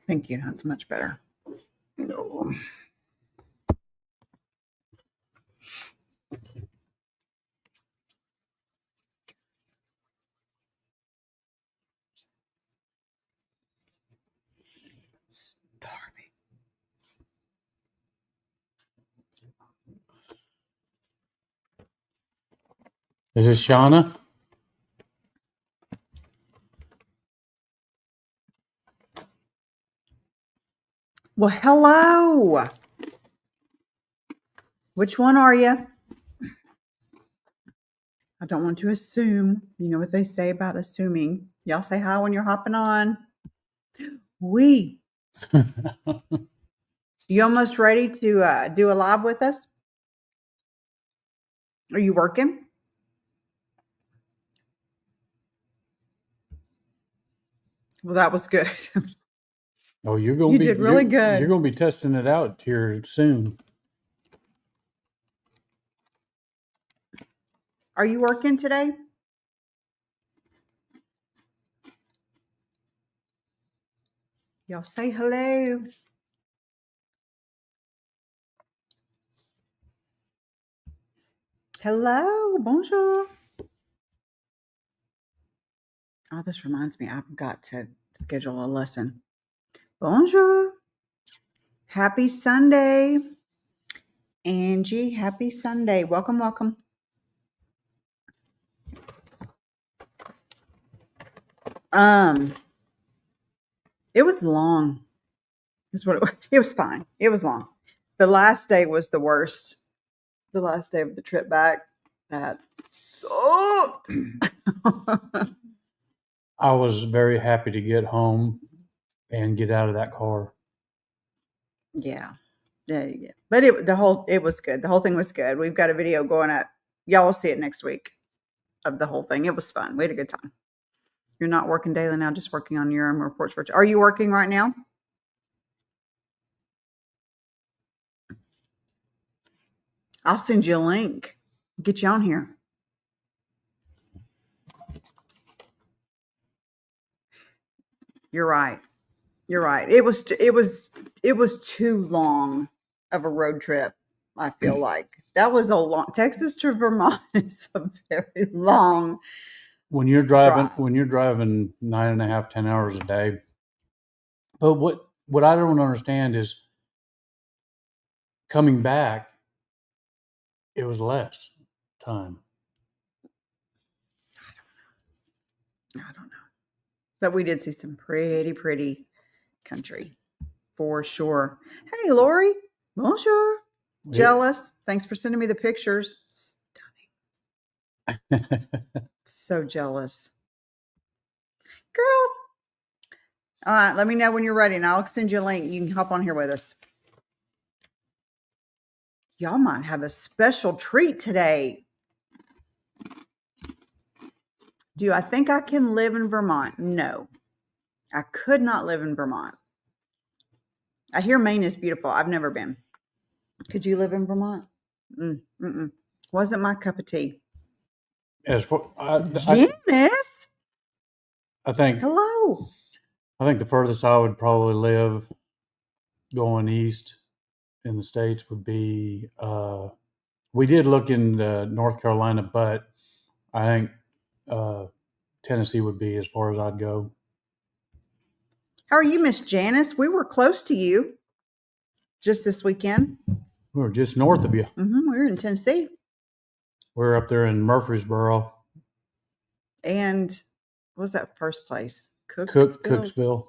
Thank you. That's much better. No. Starving. Is it Shauna? Well, hello. Which one are you? I don't want to assume. You know what they say about assuming. Y'all say hi when you're hopping on. We. You almost ready to do a live with us? Are you working? Well, that was good. Oh, you're going You to be did really good. You're going to be testing it out here soon. Are you working today? Y'all say hello. Hello. Bonjour. Oh, this reminds me, I've got to schedule a lesson. Bonjour. Happy Sunday. Angie, happy Sunday. Welcome, welcome. It was long. It was fine. It was long. The last day was the worst. The last day of the trip back. That sucked. I was very happy to get home and get out of that car. Yeah. But it was good. The whole thing was good. We've got a video going up. Y'all will see it next week of the whole thing. It was fun. We had a good time. You're not working daily now, just working on your reports for. Are you working right now? I'll send you a link. Get you on here. You're right. You're right. It was too long of a road trip. I feel like that was a long. Texas to Vermont is a very long. When you're driving 9.5, 10 hours a day. But what I don't understand is coming back, it was less time. I don't know. But we did see some pretty country for sure. Hey, Lori. Bonjour. Jealous. Thanks for sending me the pictures. Stunning. So jealous. Girl. All right. Let me know when you're ready and I'll send you a link. You can hop on here with us. Y'all might have a special treat today. Do I think I can live in Vermont? No, I could not live in Vermont. I hear Maine is beautiful. I've never been. Could you live in Vermont? Wasn't my cup of tea. As for Janice, I think. Hello. I think the furthest I would probably live going east in the States would be. We did look in North Carolina, but I think Tennessee would be as far as I'd go. How are you, Miss Janice? We were close to you just this weekend. We were just north of you. We were in Tennessee. We were up there in Murfreesboro. And what was that first place? Cooksville.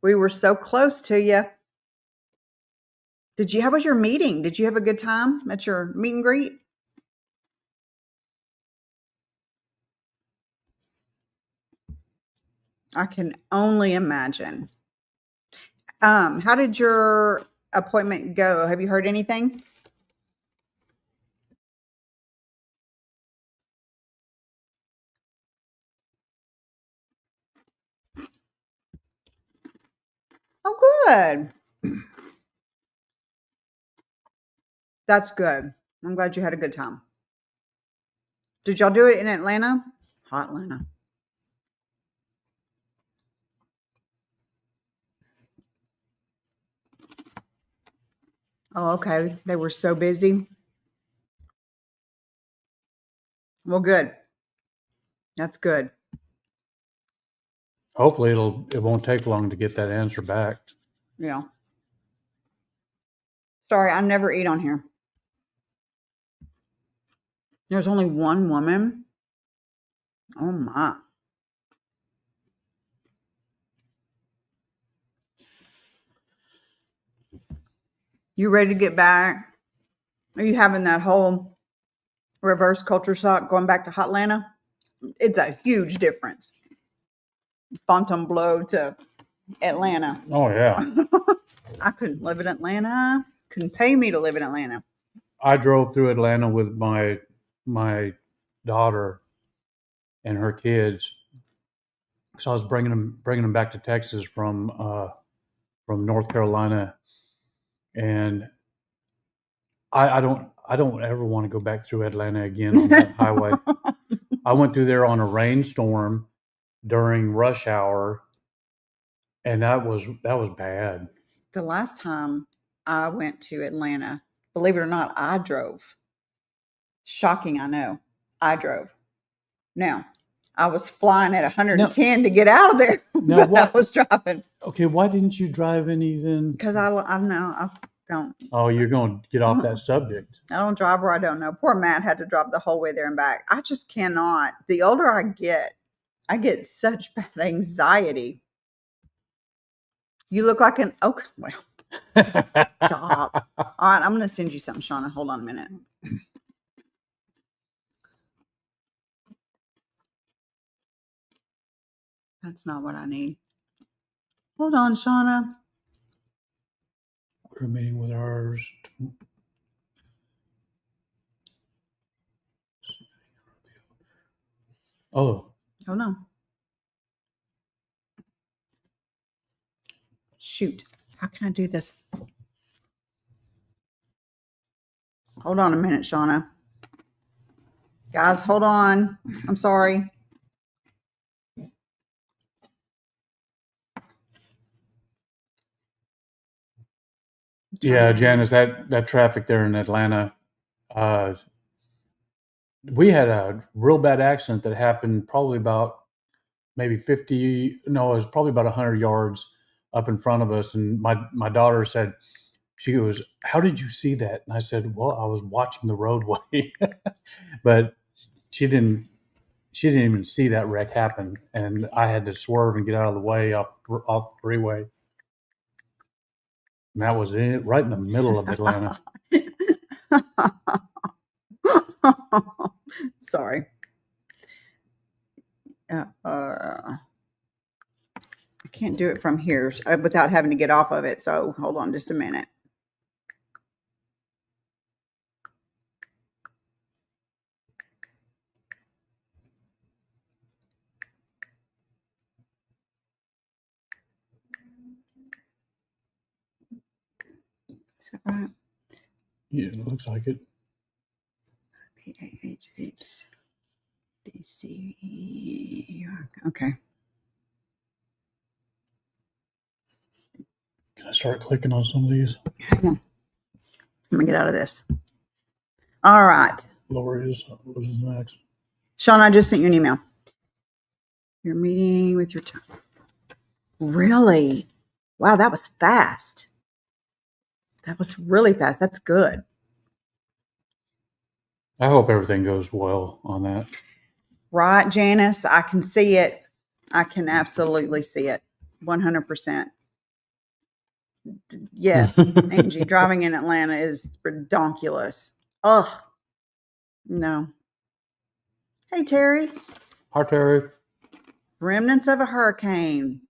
We were so close to you. How was your meeting? Did you have a good time at your meet and greet? I can only imagine. How did your appointment go? Have you heard anything? Oh, good. That's good. I'm glad you had a good time. Did y'all do it in Atlanta? Hot Atlanta. Oh, okay. They were so busy. Well, good. That's good. Hopefully it won't take long to get that answer back. Yeah. Sorry, I never eat on here. There's only one woman. Oh my. You ready to get back? Are you having that whole reverse culture shock going back to Hotlanta? It's a huge difference. Fontainebleau to Atlanta. Oh yeah. I couldn't live in Atlanta. Couldn't pay me to live in Atlanta. I drove through Atlanta with my daughter and her kids. So I was bringing them back to Texas from North Carolina, and I don't ever want to go back through Atlanta again on that highway. I went through there on a rainstorm during rush hour, and that was bad. The last time I went to Atlanta, believe it or not, I drove. Shocking, I know. I drove. Now, I was flying at 110 to get out of there, but I was driving. Okay, why didn't you drive any then? Because I know I don't. Oh, you're going to get off that subject. I don't drive where I don't know. Poor Matt had to drive the whole way there and back. I just cannot. The older I get such bad anxiety. You look like an well. Stop. All right, I'm going to send you something, Shauna. Hold on a minute. That's not what I need. Hold on, Shauna. We're meeting with ours. Oh no. Shoot. How can I do this? Hold on a minute, Shauna. Guys, hold on. I'm sorry. Yeah, Janice, that traffic there in Atlanta, we had a real bad accident that happened probably about maybe 50, no, it was probably about 100 yards up in front of us. And my daughter said, she goes, "How did you see that?" And I said, "Well, I was watching the roadway." But she didn't even see that wreck happen. And I had to swerve and get out of the way off the freeway. And that was it, right in the middle of Atlanta. Sorry. I can't do it from here without having to get off of it. So hold on just a minute. Is that right? Yeah, it looks like it. PAHHDC. Okay. Can I start clicking on some of these? Hang on. Let me get out of this. All right. Lori's was next. Sean, I just sent you an email. Your meeting with your time. Really? Wow, that was fast. That was really fast. That's good. I hope everything goes well on that. Right, Janice? I can see it. I can absolutely see it. 100%. Yes, Angie, driving in Atlanta is redonkulous. Ugh. No. Hey, Terry. Hi, Terry. Remnants of a hurricane.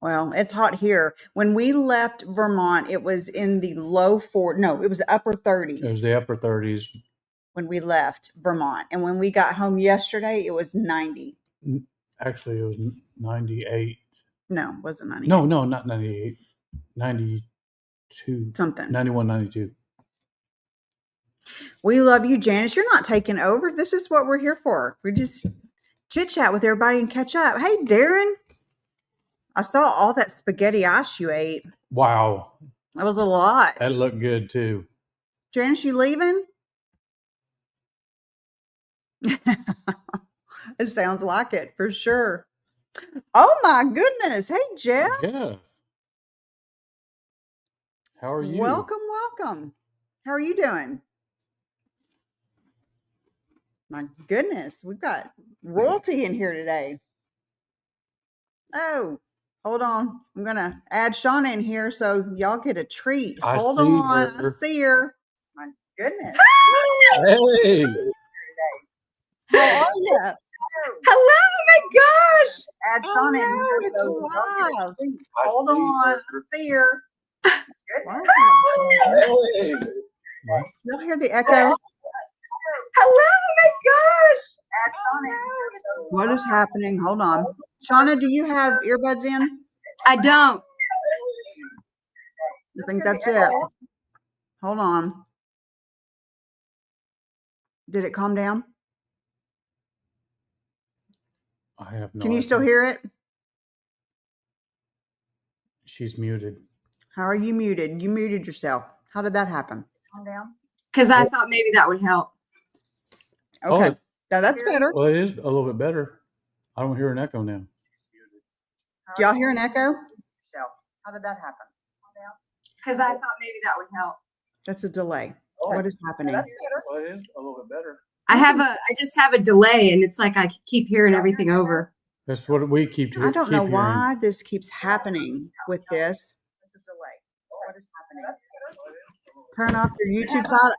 Well, it's hot here. When we left Vermont, it was in the low 40s. No, it was upper 30s. It was the upper 30s. When we left Vermont. And when we got home yesterday, it was 90. Actually, it was 98. No, it wasn't 98. No, not 98. 92. Something. 91, 92. We love you, Janice. You're not taking over. This is what we're here for. We just chit chat with everybody and catch up. Hey, Darren. I saw all that spaghetti ice you ate. Wow. That was a lot. That looked good too. Janice, you leaving? It sounds like it for sure. Oh my goodness. Hey, Jeff. Jeff. How are you? Welcome. How are you doing? My goodness, we've got royalty in here today. Oh, hold on. I'm going to add Shauna in here so y'all get a treat. Hold on. I see her. My goodness. Hey. How are you? Hello, my gosh. Add Shauna in here. It's live. Hold on. I see her. Hey. Y'all hear the echo? Hello, my gosh. Add Shauna in here. What is happening? Hold on. Shauna, do you have earbuds in? I don't. I think that's it. Hold on. Did it calm down? I have no Can you idea. still hear it? She's muted. How are you muted? You muted yourself. How did that happen? Calm down. Because I thought maybe that would help. Okay. Oh, Now that's better. well, it is a little bit better. I don't hear an echo now. Do y'all hear an echo? How did that happen? Because I thought maybe that would help. That's a delay. What is happening? Well, it is a little bit better. I just have a delay, and it's like I keep hearing everything over. That's what we keep hearing. I don't know why this keeps happening with this. It's a delay. What is happening? Turn off your YouTube side.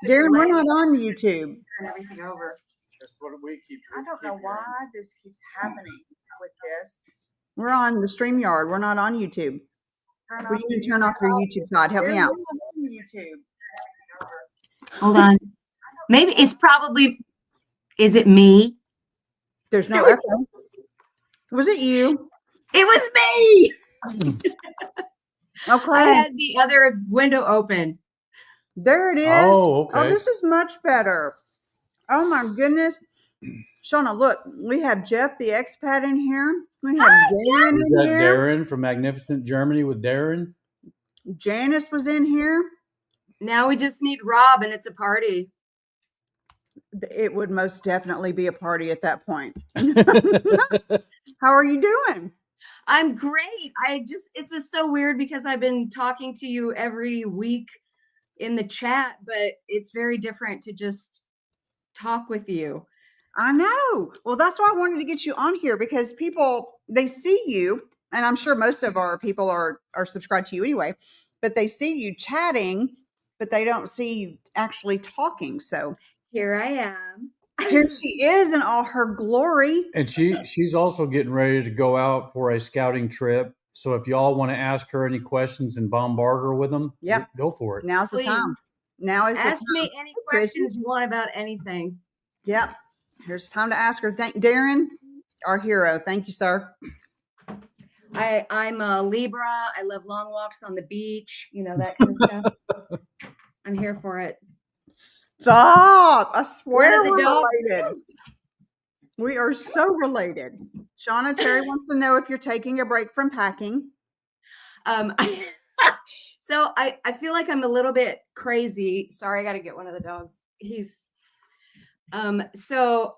Darren, we're not on YouTube. Turn everything over. That's what we keep I don't know why this keeps happening with this. We're on the StreamYard. We're not on YouTube. Well, you can turn off your YouTube side. Help me out. YouTube. Hold on. Maybe it's probably. Is it me? There's no echo. Was it you? It was me. Okay. I had the other window open. There it is. Oh, okay. Oh, this is much better. Oh my goodness. Shauna, look, we have Jeff the expat in here. We have Darren in here. Darren from Magnificent Germany with Darren. Janice was in here. Now we just need Rob, and it's a party. It would most definitely be a party at that point. How are you doing? I'm great. It's just so weird because I've been talking to you every week in the chat, but it's very different to just talk with you. I know. Well, that's why I wanted to get you on here because people, they see you, and I'm sure most of our people are subscribed to you anyway, but they see you chatting, but they don't see you actually talking. So here I am. Here she is in all her glory. And she's also getting ready to go out for a scouting trip. So if y'all want to ask her any questions and bombard her with them, go for it. Now's the time. Now is ask me any questions you want about anything. Yep. Here's time to ask her. Thank Darren, our hero. Thank you, sir. I'm a Libra. I love long walks on the beach. You know, that kind of stuff. I'm here for it. Stop. I swear we're related. We are so related. Shauna, Terry wants to know if you're taking a break from packing. So I feel like I'm a little bit crazy. Sorry, I got to get one of the dogs. So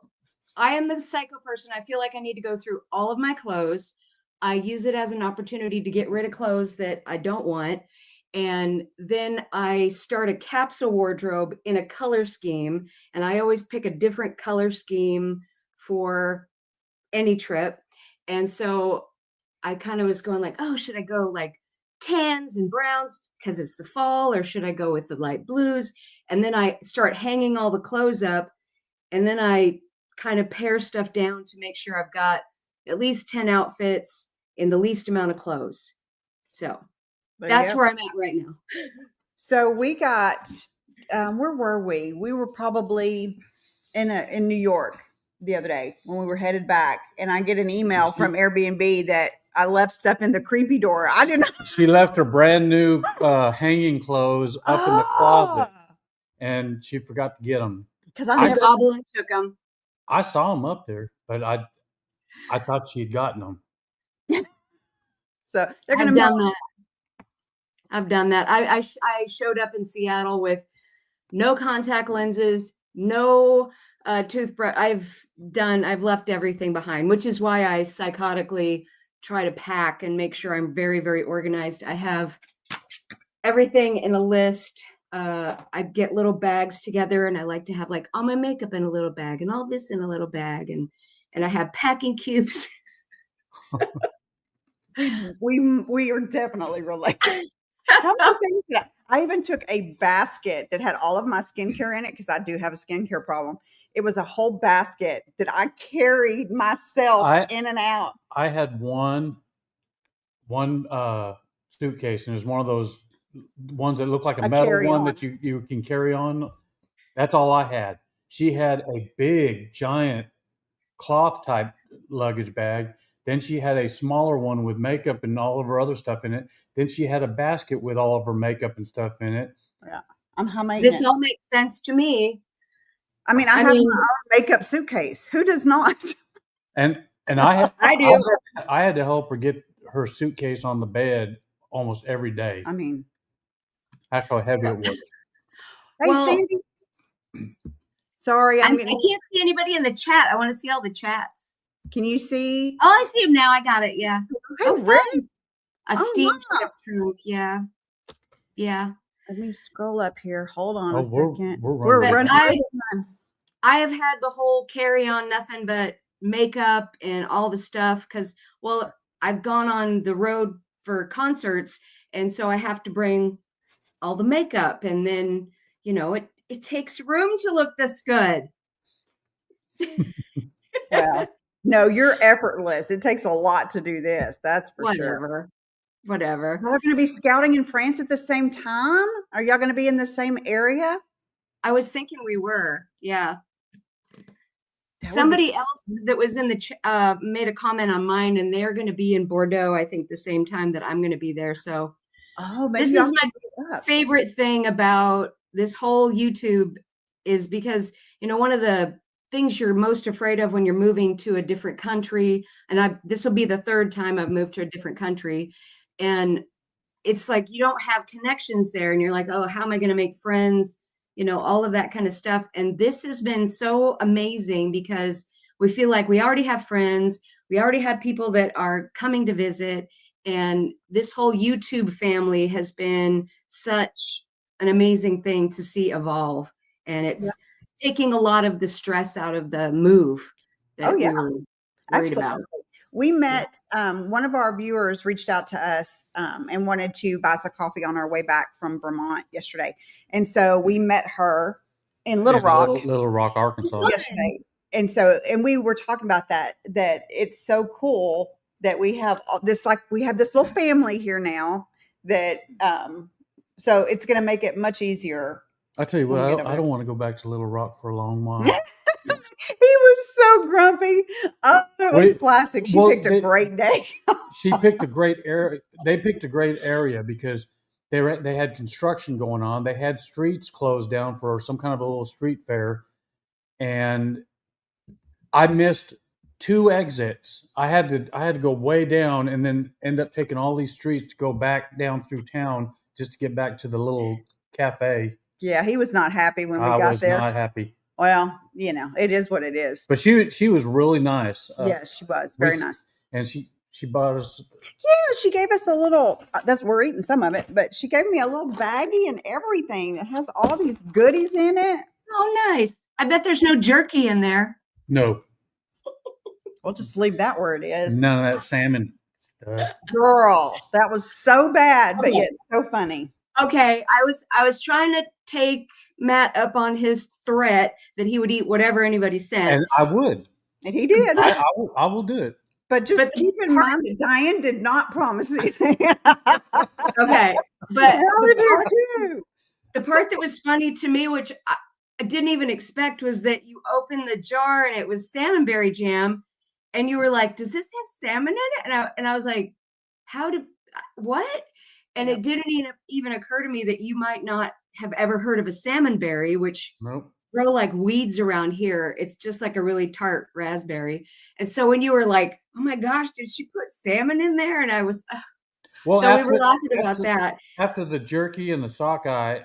I am the psycho person. I feel like I need to go through all of my clothes. I use it as an opportunity to get rid of clothes that I don't want. And then I start a capsule wardrobe in a color scheme. And I always pick a different color scheme for any trip. And so I kind of was going like, oh, should I go like tans and browns because it's the fall, or should I go with the light blues? And then I start hanging all the clothes up. And then I kind of pare stuff down to make sure I've got at least 10 outfits in the least amount of clothes. So that's where I'm at right now. So we got, where were we? We were probably in New York the other day when we were headed back, and I get an email from Airbnb that I left stuff in the creepy door. I did not. She left her brand new hanging clothes up in the closet. and she forgot to get them. Because I gobbled and took them. I saw them up there, but I thought she had gotten them. So they're I've going done to that. I've done that. I showed up in Seattle with no contact lenses, no toothbrush. I've left everything behind, which is why I psychotically try to pack and make sure I'm very, very organized. I have everything in a list. I get little bags together, and I like to have like all my makeup in a little bag and all this in a little bag, and I have packing cubes. we are definitely related. How many things did I even took a basket that had all of my skincare in it because I do have a skincare problem. It was a whole basket that I carried myself in and out. I had one suitcase, and it was one of those ones that looked like a metal one that you can carry on. That's all I had. She had a big, giant cloth type luggage bag. Then she had a smaller one with makeup and all of her other stuff in it. Then she had a basket with all of her makeup and stuff in it. Yeah, I'm humming. This all makes sense to me. I mean, I have my own makeup suitcase. Who does not? And I do. I had to help her get her suitcase on the bed almost every day. I mean, that's how heavy it was. Hey, Sandy. Sorry, I can't see anybody in the chat. I want to see all the chats. Can you see? Oh, I see him now. I got it. Yeah. Oh, really? A steam trip trunk. Yeah. Yeah. Let me scroll up here. Hold on a second. We're running. I have had the whole carry on nothing but makeup and all the stuff because, well, I've gone on the road for concerts, and so I have to bring all the makeup, and then, you know, it takes room to look this good. Well, no, you're effortless. It takes a lot to do this. That's for sure. Whatever. Y'all going to be scouting in France at the same time? Are y'all going to be in the same area? I was thinking we were. Yeah. Somebody else that was in the made a comment on mine, and they're going to be in Bordeaux, I think, the same time that I'm going to be there. So this is my favorite thing about this whole YouTube is because, you know, one of the things you're most afraid of when you're moving to a different country, and this will be the third time I've moved to a different country, and it's like you don't have connections there, and you're like, oh, how am I going to make friends? You know, all of that kind of stuff. And this has been so amazing because we feel like we already have friends. We already have people that are coming to visit. And this whole YouTube family has been such an amazing thing to see evolve. And it's taking a lot of the stress out of the move that we were worried about. We met, one of our viewers reached out to us and wanted to buy us a coffee on our way back from Vermont yesterday. And so we met her in Little Rock. Little Rock, Arkansas. Yesterday. And we were talking about that it's so cool that we have this, like we have this little family here now that, so it's going to make it much easier. I tell you what, I don't want to go back to Little Rock for a long while. He was so grumpy. Oh, it was classic. She picked a great day. She picked a great area. They picked a great area because they had construction going on. They had streets closed down for some kind of a little street fair, and I missed 2 exits. I had to go way down and then end up taking all these streets to go back down through town just to get back to the little cafe. Yeah, he was not happy when we got there. I was not happy. Well, you know, it is what it is. But she was really nice. Yes, she was very nice. And she bought us. Yeah, she gave us a little. We're eating some of it, but she gave me a little baggie and everything that has all these goodies in it. Oh, nice! I bet there's no jerky in there. No. We'll just leave that where it is. None of that salmon stuff. Girl, that was so bad, but yet so funny. Okay, I was trying to take Matt up on his threat that he would eat whatever anybody sent. And I would. And he did. I will do it. But keep in mind that Diane did not promise anything. Okay. But the part that was funny to me, which I didn't even expect, was that you opened the jar and it was salmonberry jam. And you were like, does this have salmon in it? And I was like, what? And it didn't even occur to me that you might not have ever heard of a salmonberry, which Nope. grow like weeds around here. It's just like a really tart raspberry. And so when you were like, oh my gosh, did she put salmon in there? And I was, Well, so we were laughing about after, that. after the jerky and the sockeye,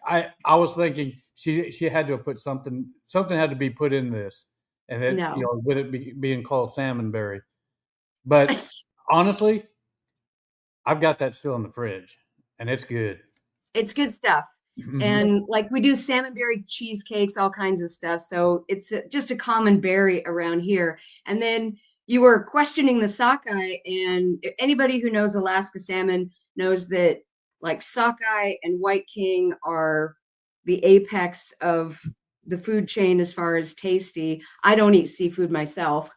I was thinking she had to have put something had to be put in this, and that No. with it being called salmonberry. But honestly, I've got that still in the fridge, and it's good. It's good stuff. Mhm. And like we do salmonberry cheesecakes, all kinds of stuff. So it's just a common berry around here. And then you were questioning the sockeye, and anybody who knows Alaska salmon knows that like sockeye and white king are the apex of the food chain as far as tasty. I don't eat seafood myself,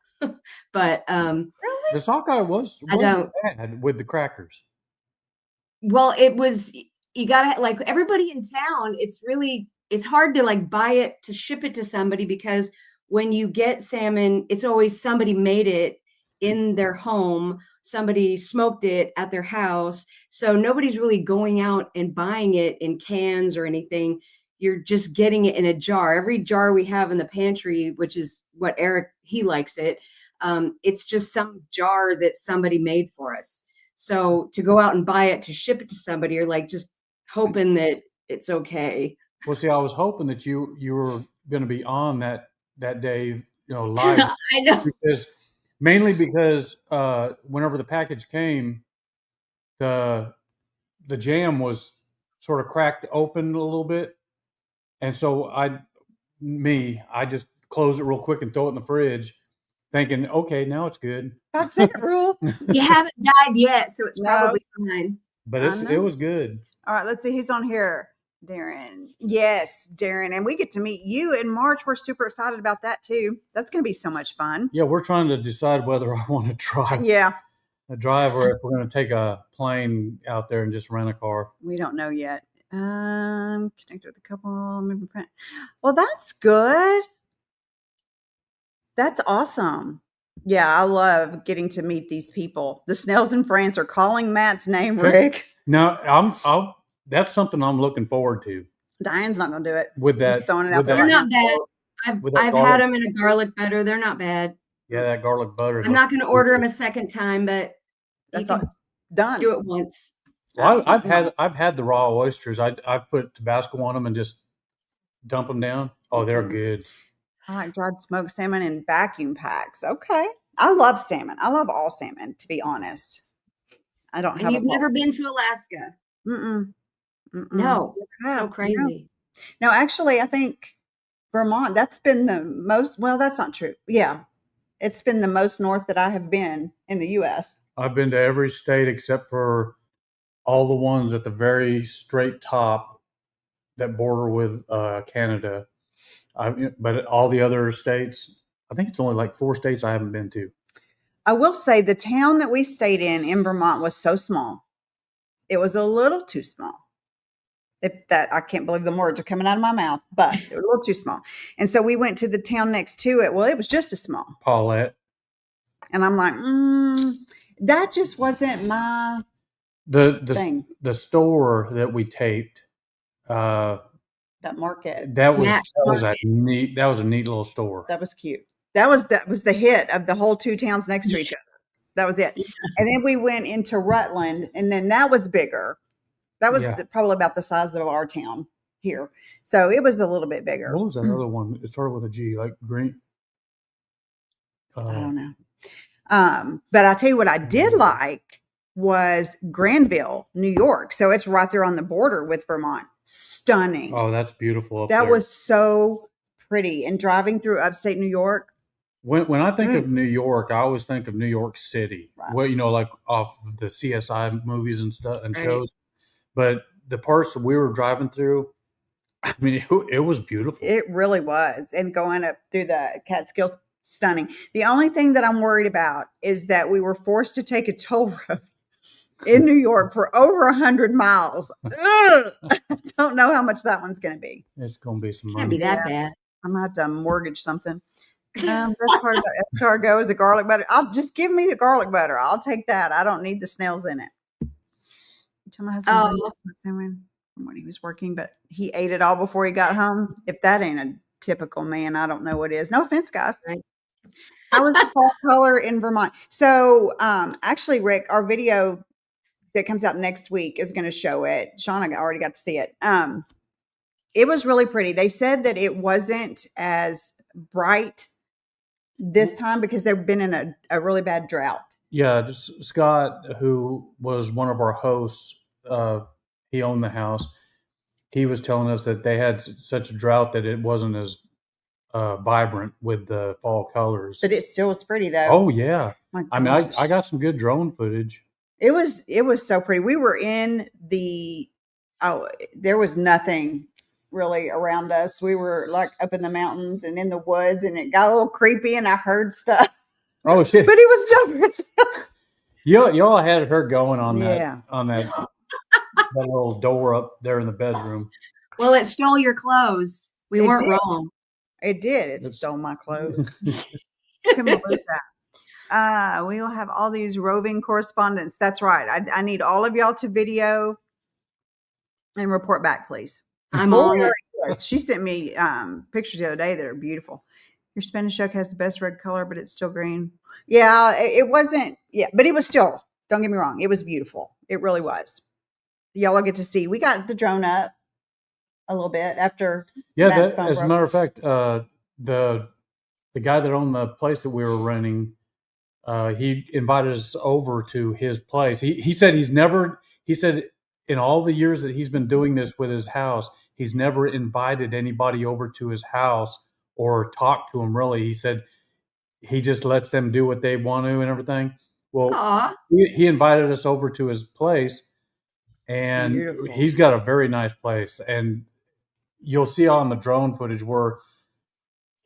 but The sockeye was I don't. bad with the crackers. Well, it was, you gotta, like, everybody in town, it's hard to like buy it to ship it to somebody, because when you get salmon, it's always somebody made it in their home, somebody smoked it at their house. So nobody's really going out and buying it in cans or anything. You're just getting it in a jar. Every jar we have in the pantry, which is what Eric, he likes it. It's just some jar that somebody made for us. So to go out and buy it to ship it to somebody, you're like just hoping that it's okay. Well, see, I was hoping that you were going to be on that day, live, I know. mainly because whenever the package came, the jam was sort of cracked open a little bit, and so I just close it real quick and throw it in the fridge, thinking, okay, now it's good. 5-second rule. You haven't died yet, so it's No. probably fine. But I it know. was good. All right, let's see who's on here. Darren. Yes, Darren. And we get to meet you in March. We're super excited about that too. That's going to be so much fun. Yeah, we're trying to decide whether I want to drive. Yeah. A drive, or if we're going to take a plane out there and just rent a car. We don't know yet. Connect with a couple, maybe friend. Well, that's good. That's awesome. Yeah, I love getting to meet these people. The Snells in France are calling Matt's name, Rick. No, that's something I'm looking forward to. Diane's not going to do it. With that, Just throwing it out there. They're not bad. I've had garlic. them in a garlic butter. They're not bad. Yeah, that garlic butter. I'm not going to order them a second time, but That's you all can done. do it once. Well, I've had the raw oysters. I've put Tabasco on them and just dump them down. Oh, they're good. I like dried smoked salmon in vacuum packs. Okay. I love salmon. I love all salmon, to be honest. I don't have And you've never been to Alaska? Mm-mm. No, it's so crazy. No, actually, I think Vermont, that's been the most, well, that's not true. Yeah. It's been the most north that I have been in the U.S. I've been to every state except for all the ones at the very straight top that border with Canada. But all the other states, I think it's only like 4 states I haven't been to. I will say the town that we stayed in Vermont was so small. It was a little too small. I can't believe the words are coming out of my mouth, but it was a little too small. And so we went to the town next to it. Well, it was just as small. Paulette. And I'm like, that just wasn't my thing. The store that we taped, that market. that was a neat little store. That was cute. That was the hit of the whole 2 towns next to each other. That was it. Yeah. And then we went into Rutland, and then that was bigger. That was probably about the size of our town here. So it was a little bit bigger. What was that other one? It started with a G, like green. I don't know. But I'll tell you what I did like was Granville, New York. So it's right there on the border with Vermont. Stunning. Oh, that's beautiful. That was so pretty. And driving through upstate New York. When I think of New York, I always think of New York City. Right. Well, like off the CSI movies and stuff and shows. But the parts that we were driving through, I mean, it was beautiful. It really was. And going up through the Catskills, stunning. The only thing that I'm worried about is that we were forced to take a toll road in New York for over 100 miles. I don't know how much that one's going to be. It's going to be some money. Can't be that bad. I'm going to have to mortgage something. Best part about escargot is the garlic butter. I'll just give me the garlic butter. I'll take that. I don't need the snails in it. Tell my husband. when he was working, but he ate it all before he got home. If that ain't a typical man, I don't know what is. No offense, guys. Right. How was the fall color in Vermont? So, actually, Rick, our video that comes out next week is going to show it. Shauna already got to see it. It was really pretty. They said that it wasn't as bright this time because they've been in a really bad drought. Yeah, just Scott, who was one of our hosts, he owned the house. He was telling us that they had such a drought that it wasn't as vibrant with the fall colors. But it still was pretty, though. Oh yeah, My I mean, gosh. I got some good drone footage. It was so pretty. We were in there was nothing really around us. We were like up in the mountains and in the woods, and it got a little creepy, and I heard stuff. Oh shit! But it was so pretty. Y'all had her going on Yeah. that little door up there in the bedroom. Well, it stole your clothes. We It weren't did. wrong. It did. It It's- stole my clothes. Couldn't believe that. We will have all these roving correspondents. That's right. I need all of y'all to video and report back, please. I'm Boy, on it. yes. She sent me pictures the other day that are beautiful. Your Spanish oak has the best red color, but it's still green. Yeah, it wasn't. Yeah, but it was still. Don't get me wrong. It was beautiful. It really was. Y'all will get to see. We got the drone up a little bit after. Yeah, Matt's phone as a broke. matter of fact, the guy that owned the place that we were renting, he invited us over to his place. He said he said in all the years that he's been doing this with his house, he's never invited anybody over to his house or talked to him really. He said he just lets them do what they want to and everything. Well, Aw. he invited us over to his place, and beautiful. he's got a very nice place. And you'll see on the drone footage where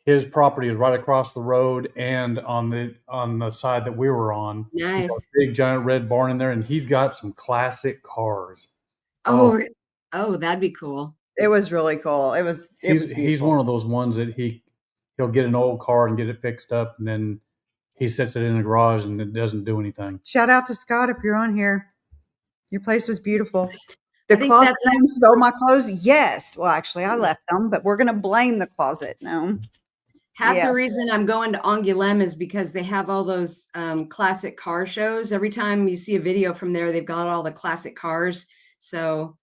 his property is right across the road and on the side that we were on. Nice. There's a big giant red barn in there, and he's got some classic cars. Oh, that'd be cool. It was really cool. It was He's beautiful. one of those ones that he'll get an old car and get it fixed up, and then he sets it in the garage and it doesn't do anything. Shout out to Scott if you're on here. Your place was beautiful. The think closet that's room stole my clothes. Yes. Well, actually, I left them, but we're going to blame the closet. No. Half Yeah. the reason I'm going to Angoulême is because they have all those classic car shows. Every time you see a video from there, they've got all the classic cars. So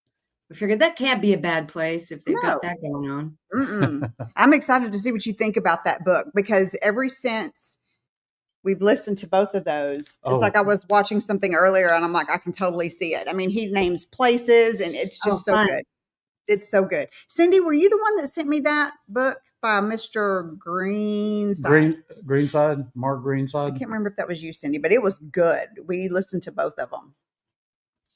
we figured that can't be a bad place if they've got No. that going on. Mm-mm. I'm excited to see what you think about that book because ever since we've listened to both of those, Oh. it's like I was watching something earlier and I'm like, I can totally see it. I mean, he names places and it's just so fun. good. It's so good. Cindy, were you the one that sent me that book by Mr. Greenside? Greenside, Mark I Greenside. can't remember if that was you, Cindy, but it was good. We listened to both of them.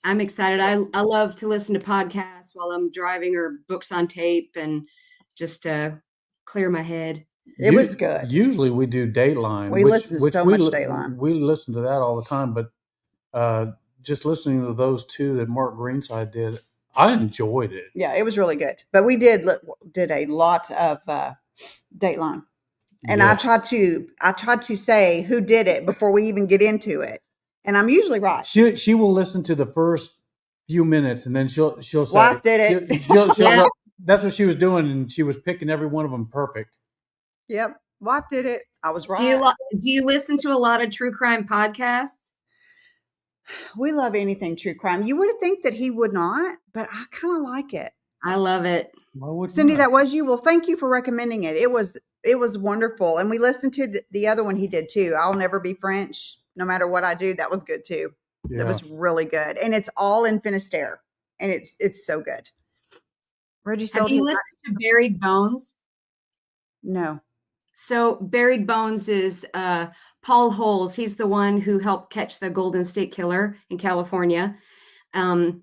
I'm excited. I love to listen to podcasts while I'm driving or books on tape and just clear my head. It was good. Usually we do Dateline. We listen to so much Dateline. We listen to that all the time, but just listening to those two that Mark Greenside did, I enjoyed it. Yeah, it was really good. But we did a lot of Dateline. And Yeah. I tried to say who did it before we even get into it. And I'm usually right. She will listen to the first few minutes and then she'll say, Wife did it. She'll Yeah. That's what she was doing, and she was picking every one of them perfect. Yep. Wife did it. I was right. Do you listen to a lot of true crime podcasts? We love anything true crime. You would think that he would not, but I kind of like it. I love it. Why would Cindy, not? that was you. Well, thank you for recommending it. It was wonderful. And we listened to the other one he did too. I'll Never Be French. No matter what I do. That was good too. Yeah. It was really good. And it's all in Finisterre. And it's so good. Reggie Have sold you his listened to Buried Bones? No. So Buried Bones is Paul Holes. He's the one who helped catch the Golden State Killer in California, who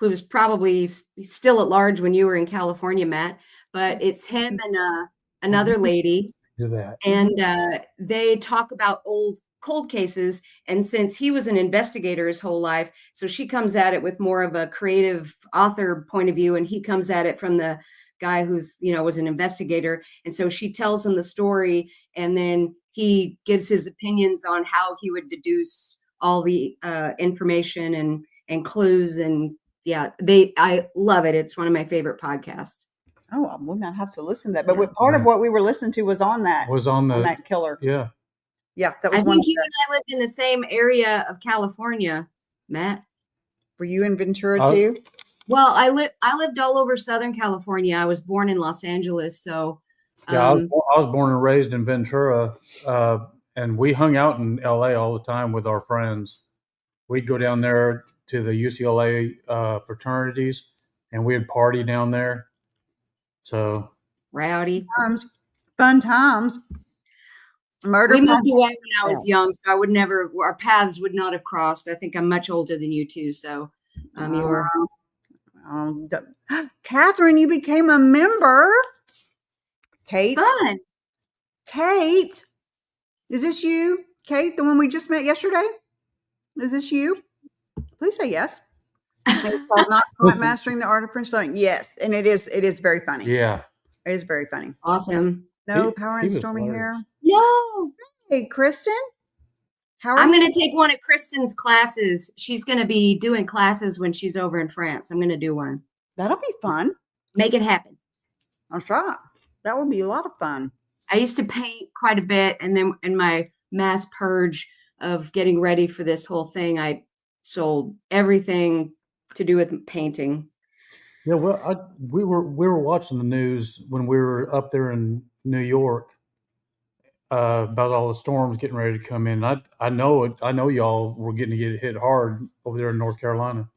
was probably still at large when you were in California, Matt. But it's him and another lady. Do that. And they talk about old cold cases. And since he was an investigator his whole life, so she comes at it with more of a creative author point of view, and he comes at it from the guy who's, was an investigator. And so she tells him the story, and then he gives his opinions on how he would deduce all the information and clues and yeah, I love it. It's one of my favorite podcasts. Oh, we might have to listen to that. But Yeah. part of Right. what we were listening to was on that Was on that killer. yeah. Yeah, that I was one. think you and I lived in the same area of California, Matt. Were you in Ventura I- too? Well, I lived all over Southern California. I was born in Los Angeles, so Yeah, I was born and raised in Ventura, and we hung out in LA all the time with our friends. We'd go down there to the UCLA fraternities, and we'd party down there. So rowdy. Fun times. Murder. We moved away when I was Yeah. young, so I would never. Our paths would not have crossed. I think I'm much older than you two, so you were. Catherine, you became a member. Kate. Fun. Kate, is this you? Kate, the one we just met yesterday? Is this you? Please say yes. It's called Not Quite Mastering the Art of French Learning. Yes, and it is very funny. yeah, It is very funny. Awesome. No He- power he and was stormy hair. hilarious. No. Hey, Kristen. How are I'm you? going to take one of Kristen's classes. She's going to be doing classes when she's over in France. I'm going to do one. That'll be fun. Make it happen. I'll try. That would be a lot of fun. I used to paint quite a bit, and then in my mass purge of getting ready for this whole thing, I sold everything to do with painting. yeah. Well, we were watching the news when we were up there in New York about all the storms getting ready to come in. I know it. I know y'all were getting to get hit hard over there in North Carolina.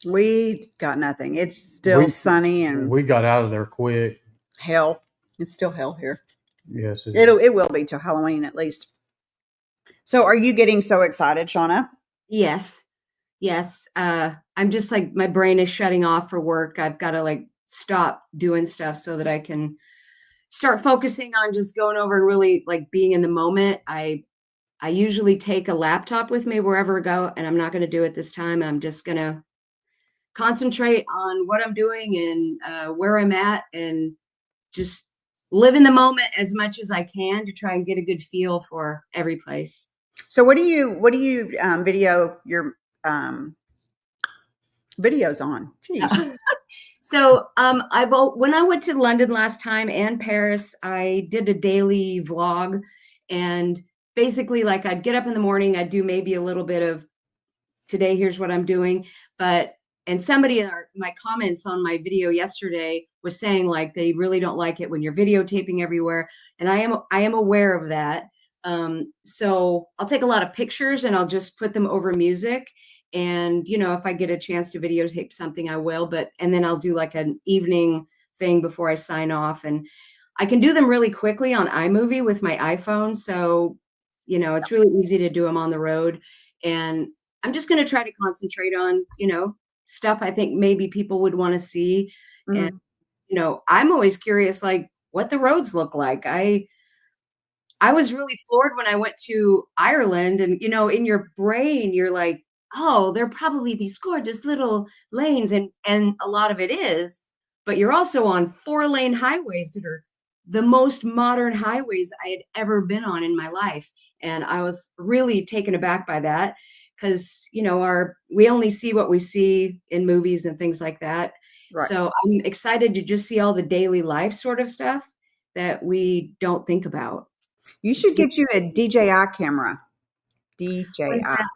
We got nothing. It's still sunny and We got out of there quick. hell. It's still hell here. Yes, It will be till Halloween at least. So are you getting so excited, Shauna? Yes. Yes. I'm just like, my brain is shutting off for work. I've got to like stop doing stuff so that I can start focusing on just going over and really like being in the moment. I usually take a laptop with me wherever I go, and I'm not going to do it this time. I'm just going to concentrate on what I'm doing and where I'm at, and just live in the moment as much as I can to try and get a good feel for every place. So what do you video your videos on? Jeez. So when I went to London last time and Paris, I did a daily vlog, and basically like I'd get up in the morning, I'd do maybe a little bit of today, here's what I'm doing. And somebody in my comments on my video yesterday was saying like they really don't like it when you're videotaping everywhere. And I am aware of that. So I'll take a lot of pictures and I'll just put them over music. And, if I get a chance to videotape something, I will. And then I'll do like an evening thing before I sign off. And I can do them really quickly on iMovie with my iPhone. So, it's really easy to do them on the road. And I'm just going to try to concentrate on, stuff I think maybe people would want to see. Mhm. And, I'm always curious, like what the roads look like. I was really floored when I went to Ireland, and, in your brain, you're like, oh, they're probably these gorgeous little lanes. And a lot of it is, but you're also on 4-lane highways that are the most modern highways I had ever been on in my life. And I was really taken aback by that. Because we only see what we see in movies and things like that. Right. So I'm excited to just see all the daily life sort of stuff that we don't think about. You should get you a DJI camera. What is DJI. that?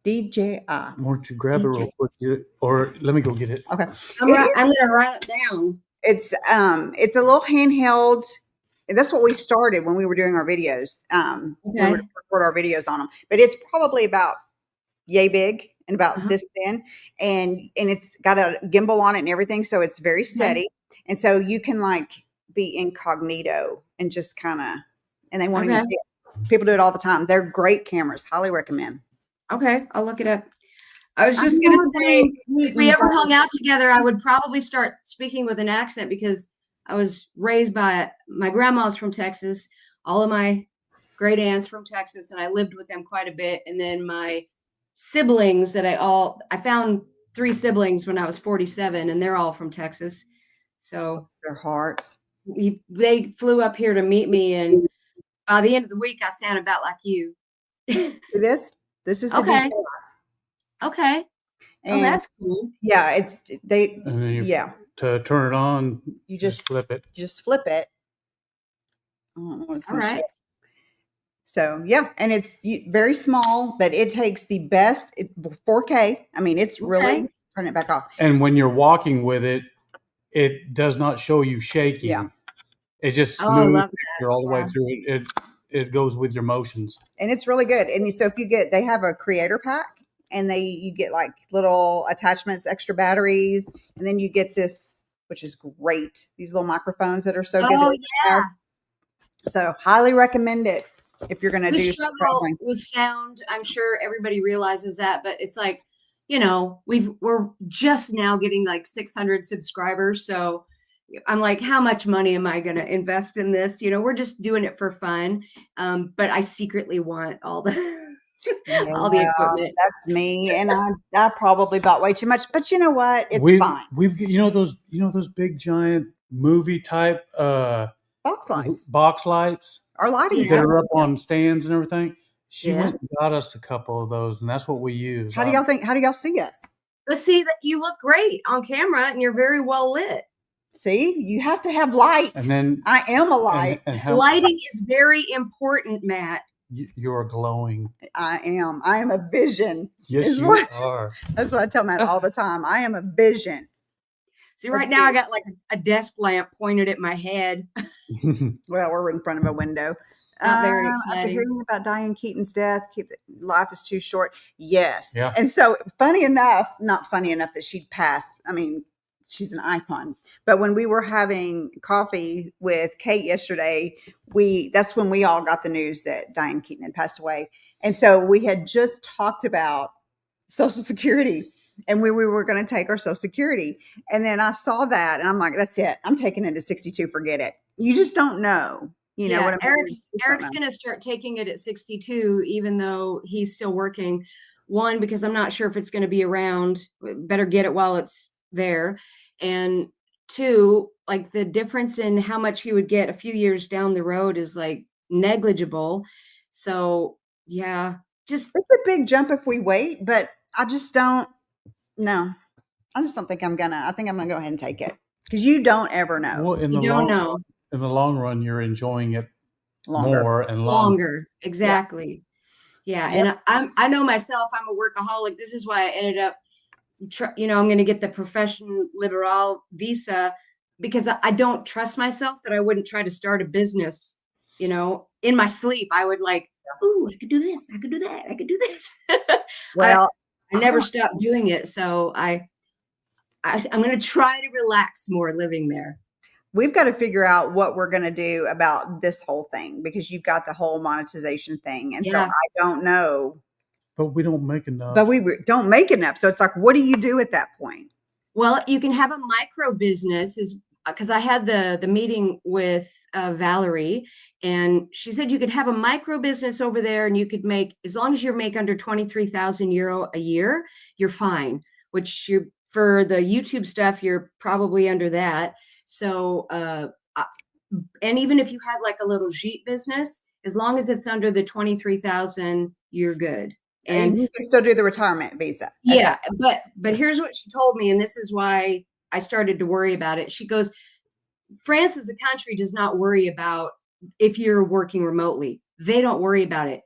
DJI. Why don't you grab it real quick, or let me go get it. Okay. I'm going to write it down. It's a little handheld. That's what we started when we were doing our videos. We would record our videos on them, but it's probably about yay big and about this thin, and it's got a gimbal on it and everything, so it's very steady. And so you can like be incognito and just kind of, and they won't even see it. People do it all the time. They're great cameras. Highly recommend. Okay, I'll look it up. I was just going to say, if we ever hung out together, I would probably start speaking with an accent, because I was raised by my grandma's from Texas, all of my great aunts from Texas, and I lived with them quite a bit. And then my siblings I found 3 siblings when I was 47, and they're all from Texas. So Bless their hearts. They flew up here to meet me, and by the end of the week, I sound about like you. See this? This is the Okay. DJI. Okay. And Oh, that's cool. yeah, it's they. And then Yeah, to turn it on, you just flip it. Just flip it. I don't know what it's All going to right. show. So yeah, and it's very small, but it takes the best 4K. I mean, it's really turn it back off. And when you're walking with it, it does not show you shaking. Yeah. It just Oh, I smooth love picture all the way through it. It goes with your motions. And it's really good. And so if they have a creator pack, and you get like little attachments, extra batteries, and then you get this, which is great. These little microphones that are so good. Oh, yeah. So highly recommend it if you're going to We do struggle traveling. with sound. I'm sure everybody realizes that, but it's like, we're just now getting like 600 subscribers. So I'm like, how much money am I going to invest in this? We're just doing it for fun. But I secretly want all the all the equipment. That's me, and I probably bought way too much. But you know what? It's fine. We've those big giant movie type box lights our lighting that are up on stands and everything. She went and got us a couple of those, and that's what we use. How do y'all see us? Let's see that you look great on camera and you're very well lit. See, you have to have light. And then I am a light. And lighting is very important, Matt. You're glowing. I am. I am a vision. Yes, you are. That's what I tell Matt all the time. I am a vision. See, right now I got like a desk lamp pointed at my head. Well, we're in front of a window. Not very exciting. After hearing about Diane Keaton's death, life is too short. Yes. Yeah. And so not funny enough that she'd passed. I mean, she's an icon. But when we were having coffee with Kate yesterday, that's when we all got the news that Diane Keaton had passed away. And so we had just talked about Social Security, and we were going to take our Social Security. And then I saw that, and I'm like, that's it. I'm taking it at 62. Forget it. You just don't know. You know what I mean? Eric's going to start taking it at 62, even though he's still working. One, because I'm not sure if it's going to be around. Better get it while it's there. And two, like the difference in how much he would get a few years down the road is like negligible. So yeah, it's a big jump if we wait, but I just don't know. I just don't think I think I'm gonna go ahead and take it, because you don't ever know. Well, in the long run, you're enjoying it more and longer. Exactly. Yeah. Yep. And I know myself, I'm a workaholic. This is why I ended up, I'm going to get the profession liberal visa, because I don't trust myself that I wouldn't try to start a business, in my sleep. I would like, ooh, I could do this. I could do that. I could do this. Well, I never stopped doing it. So I'm going to try to relax more living there. We've got to figure out what we're going to do about this whole thing, because you've got the whole monetization thing. And so I don't know. But we don't make enough. So it's like, what do you do at that point? Well, you can have a micro business, because I had the meeting with Valerie, and she said you could have a micro business over there, and you could make, as long as you make under 23,000 euro a year, you're fine. Which for the YouTube stuff, you're probably under that. So, and even if you had like a little Jeep business, as long as it's under the 23,000, you're good. And you can still do the retirement visa. Yeah, but here's what she told me, and this is why I started to worry about it. She goes, France as a country does not worry about if you're working remotely. They don't worry about it.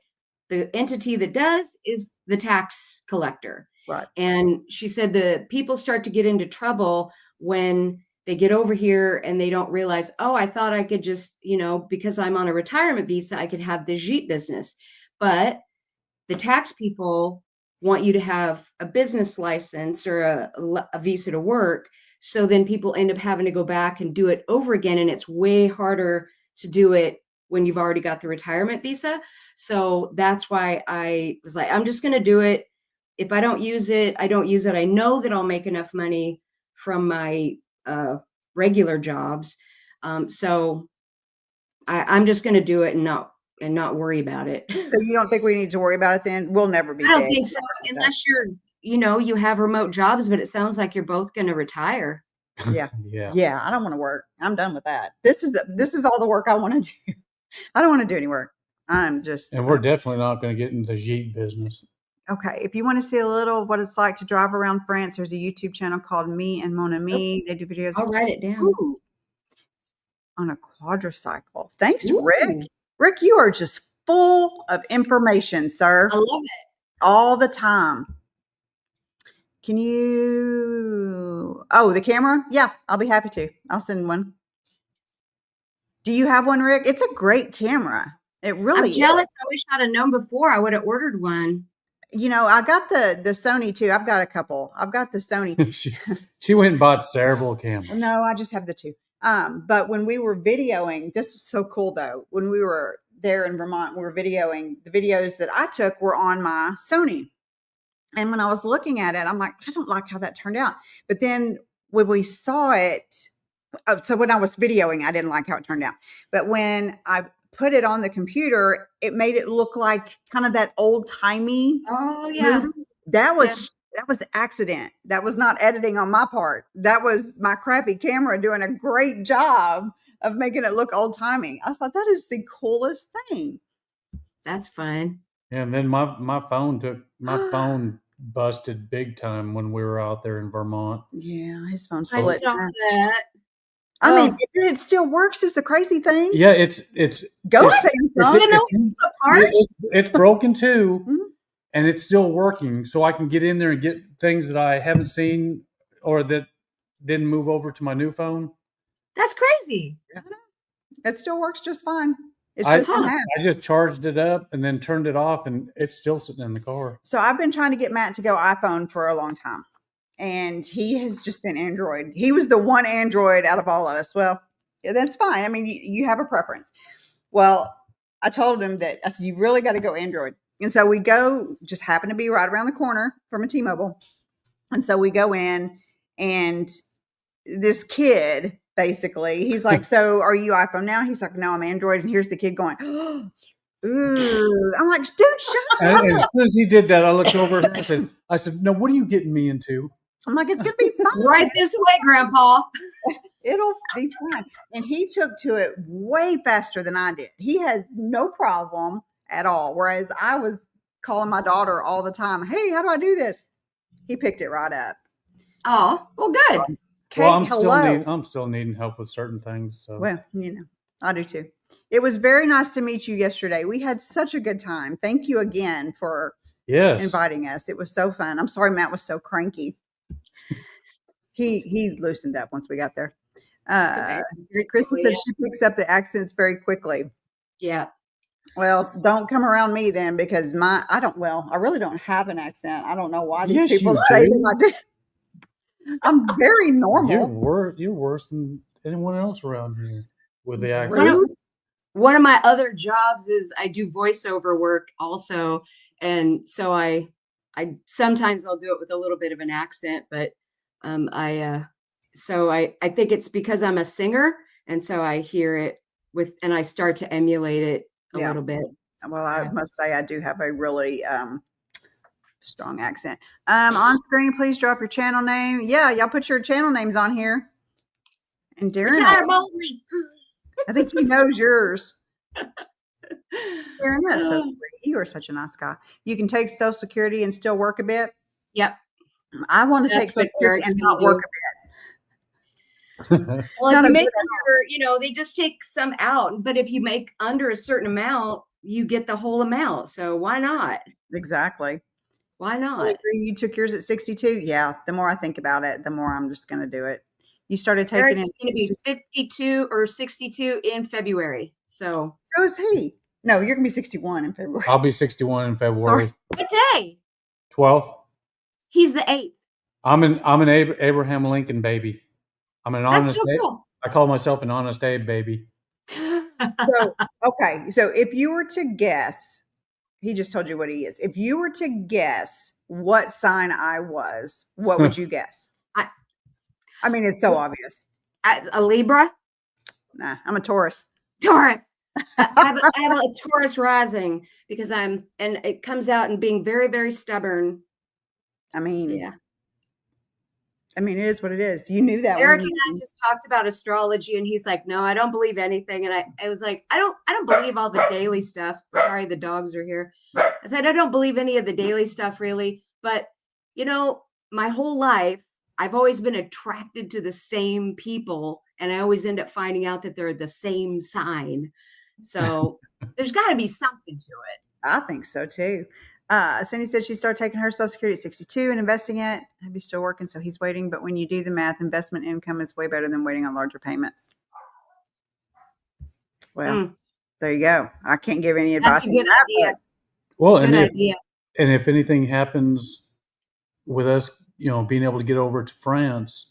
The entity that does is the tax collector. Right. And she said the people start to get into trouble when they get over here and they don't realize, oh, I thought I could just, because I'm on a retirement visa, I could have the Jeep business. But the tax people want you to have a business license or a visa to work. So then people end up having to go back and do it over again. And it's way harder to do it when you've already got the retirement visa. So that's why I was like, I'm just going to do it. If I don't use it, I don't use it. I know that I'll make enough money from my regular jobs. So I'm just going to do it and not worry about it. So you don't think we need to worry about it then? We'll never be. I don't think so, unless you're, you have remote jobs, but it sounds like you're both going to retire. Yeah. Yeah. I don't want to work. I'm done with that. This is all the work I want to do. I don't want to do any work. And we're definitely not going to get into the Jeep business. Okay, if you want to see a little of what it's like to drive around France, there's a YouTube channel called Me and Mon Ami. They do videos. I'll write it down. Ooh, on a quadricycle. Thanks, Ooh. Rick. Rick, you are just full of information, sir. I love it. All the time. Can you? Oh, the camera? Yeah, I'll be happy to. I'll send one. Do you have one, Rick? It's a great camera. It really I'm jealous. is. I wish I'd have known before. I would have ordered one. You know, I got the Sony too. I've got a couple. I've got the Sony. she went and bought several cameras. No, I just have the two. But when we were videoing, this was so cool though. When we were there in Vermont, we were videoing. The videos that I took were on my Sony. And when I was looking at it, I'm like, I don't like how that turned out. But then when we saw it, so when I was videoing, I didn't like how it turned out. But when I put it on the computer, it made it look like kind of that old timey. Oh yeah. Movie. That was accident. That was not editing on my part. That was my crappy camera doing a great job of making it look old timey. I thought that is the coolest thing. That's fun. And then my phone busted big time when we were out there in Vermont. Yeah, his phone I split. saw that. I mean, it still works is the crazy thing. Yeah, it's Go it's, Samsung. it's broken too, Mhm. and it's still working. So I can get in there and get things that I haven't seen or that didn't move over to my new phone. That's crazy. It still works just fine. It's I just in half. just charged it up and then turned it off, and it's still sitting in the car. So I've been trying to get Matt to go iPhone for a long time. And he has just been Android. He was the one Android out of all of us. Well, yeah, that's fine. I mean, you have a preference. Well, I told him that I said, you really got to go Android. And so we go, just happen to be right around the corner from a T-Mobile. And so we go in, and this kid, basically, he's like, so are you iPhone now? He's like, no, I'm Android. And here's the kid going, ooh. I'm like, dude, shut up. And as soon as he did that, I looked over and I said, no, what are you getting me into? I'm like, it's going to be fine. Right this way, Grandpa. It'll be fine. And he took to it way faster than I did. He has no problem at all. Whereas I was calling my daughter all the time, hey, how do I do this? He picked it right up. Oh, well, good. Kate, Well, hello. I'm still needing help with certain things. So. Well, you know, I do too. It was very nice to meet you yesterday. We had such a good time. Thank you again for inviting us. It was so fun. I'm sorry Matt was so cranky. He loosened up once we got there. Kristen said she picks up the accents very quickly. Yeah. Well, don't come around me then, because I really don't have an accent. I don't know why these people say that I do. I'm very normal. You're worse than anyone else around here with the accent. One of my other jobs is I do voiceover work also, and so I sometimes I'll do it with a little bit of an accent, but I think it's because I'm a singer, and so I hear it and I start to emulate it a little bit. Well, I must say I do have a really strong accent. On screen, please drop your channel name. Yeah, y'all put your channel names on here. And Darren, I think he knows yours. Darren, that's so sweet. You are such a nice guy. You can take Social Security and still work a bit. Yep. I want to take Social Security and not work a bit. Well, if you make under, they just take some out. But if you make under a certain amount, you get the whole amount. So why not? Exactly. Why not? You took yours at 62. Yeah. The more I think about it, the more I'm just going to do it. You started taking Eric's going to be 52 or 62 in February. So is he. No, you're going to be 61 in February. I'll be 61 in February. Sorry. What day? 12th. He's the 8th. I'm an Abraham Lincoln baby. I'm an honest Abe. Cool. I call myself an honest Abe baby. So if you were to guess, he just told you what he is. If you were to guess what sign I was, what would you guess? I mean, it's so obvious. A Libra? Nah, I'm a Taurus. Taurus. I have a Taurus rising because and it comes out in being very, very stubborn. I mean, yeah. I mean, it is what it is. You knew that Eric when and I just talked about astrology, and he's like, "No, I don't believe anything." And I was like, I don't believe all the daily stuff. Sorry, the dogs are here. I said, I don't believe any of the daily stuff really, but you know, my whole life, I've always been attracted to the same people, and I always end up finding out that they're the same sign. So there's got to be something to it. I think so too. Cindy said she started taking her Social Security at 62 and investing it. Hubby's still working, so he's waiting. But when you do the math, investment income is way better than waiting on larger payments. Well, there you go. I can't give any advice. That's a good idea. Well, Good idea. And if anything happens with us, you know, being able to get over to France,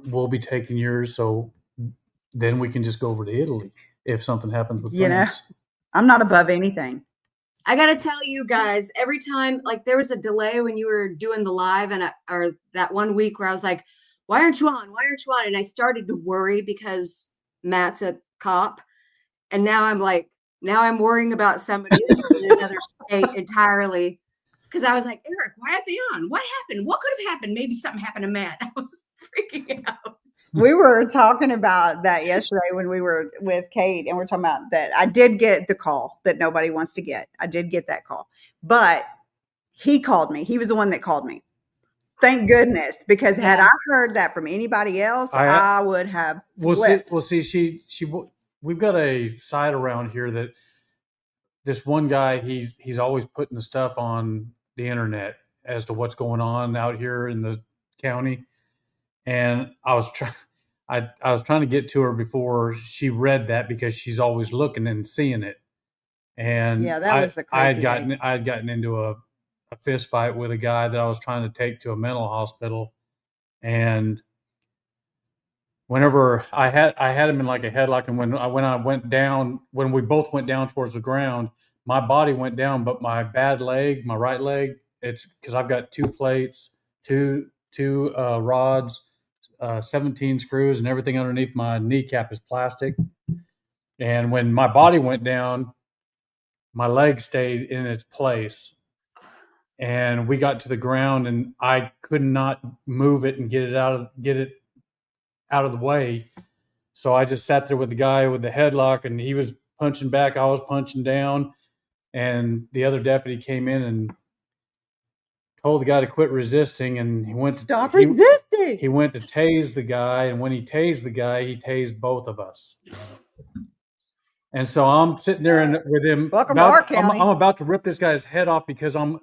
we'll be taking yours. So then we can just go over to Italy if something happens with France. I'm not above anything. I got to tell you guys, every time, like there was a delay when you were doing the live or that one week where I was like, why aren't you on? Why aren't you on? And I started to worry because Matt's a cop. And now I'm like, now I'm worrying about somebody that's in another state entirely. Because I was like, Eric, why aren't they on? What happened? What could have happened? Maybe something happened to Matt. I was freaking out. We were talking about that yesterday when we were with Kate, and we're talking about that. I did get the call that nobody wants to get. I did get that call, but he called me. He was the one that called me. Thank goodness, because had I heard that from anybody else, I would have. We've got a site around here that this one guy, he's always putting the stuff on the internet as to what's going on out here in the county. And I was trying to get to her before she read that because she's always looking and seeing it. And yeah, that was I had gotten into a fist fight with a guy that I was trying to take to a mental hospital. And whenever I had him in like a headlock, and when I went down, when we both went down towards the ground, my body went down, but my bad leg, my right leg, it's because I've got 2 plates, two rods, 17 screws, and everything underneath my kneecap is plastic. And when my body went down, my leg stayed in its place. And we got to the ground, and I could not move it and get it out of the way. So I just sat there with the guy with the headlock, and he was punching back, I was punching down, and the other deputy came in and told the guy to quit resisting, and he went resisting. He went to tase the guy, and when he tased the guy, he tased both of us. And so I'm sitting there with him. Welcome to our county. I'm about to rip this guy's head off because I'm.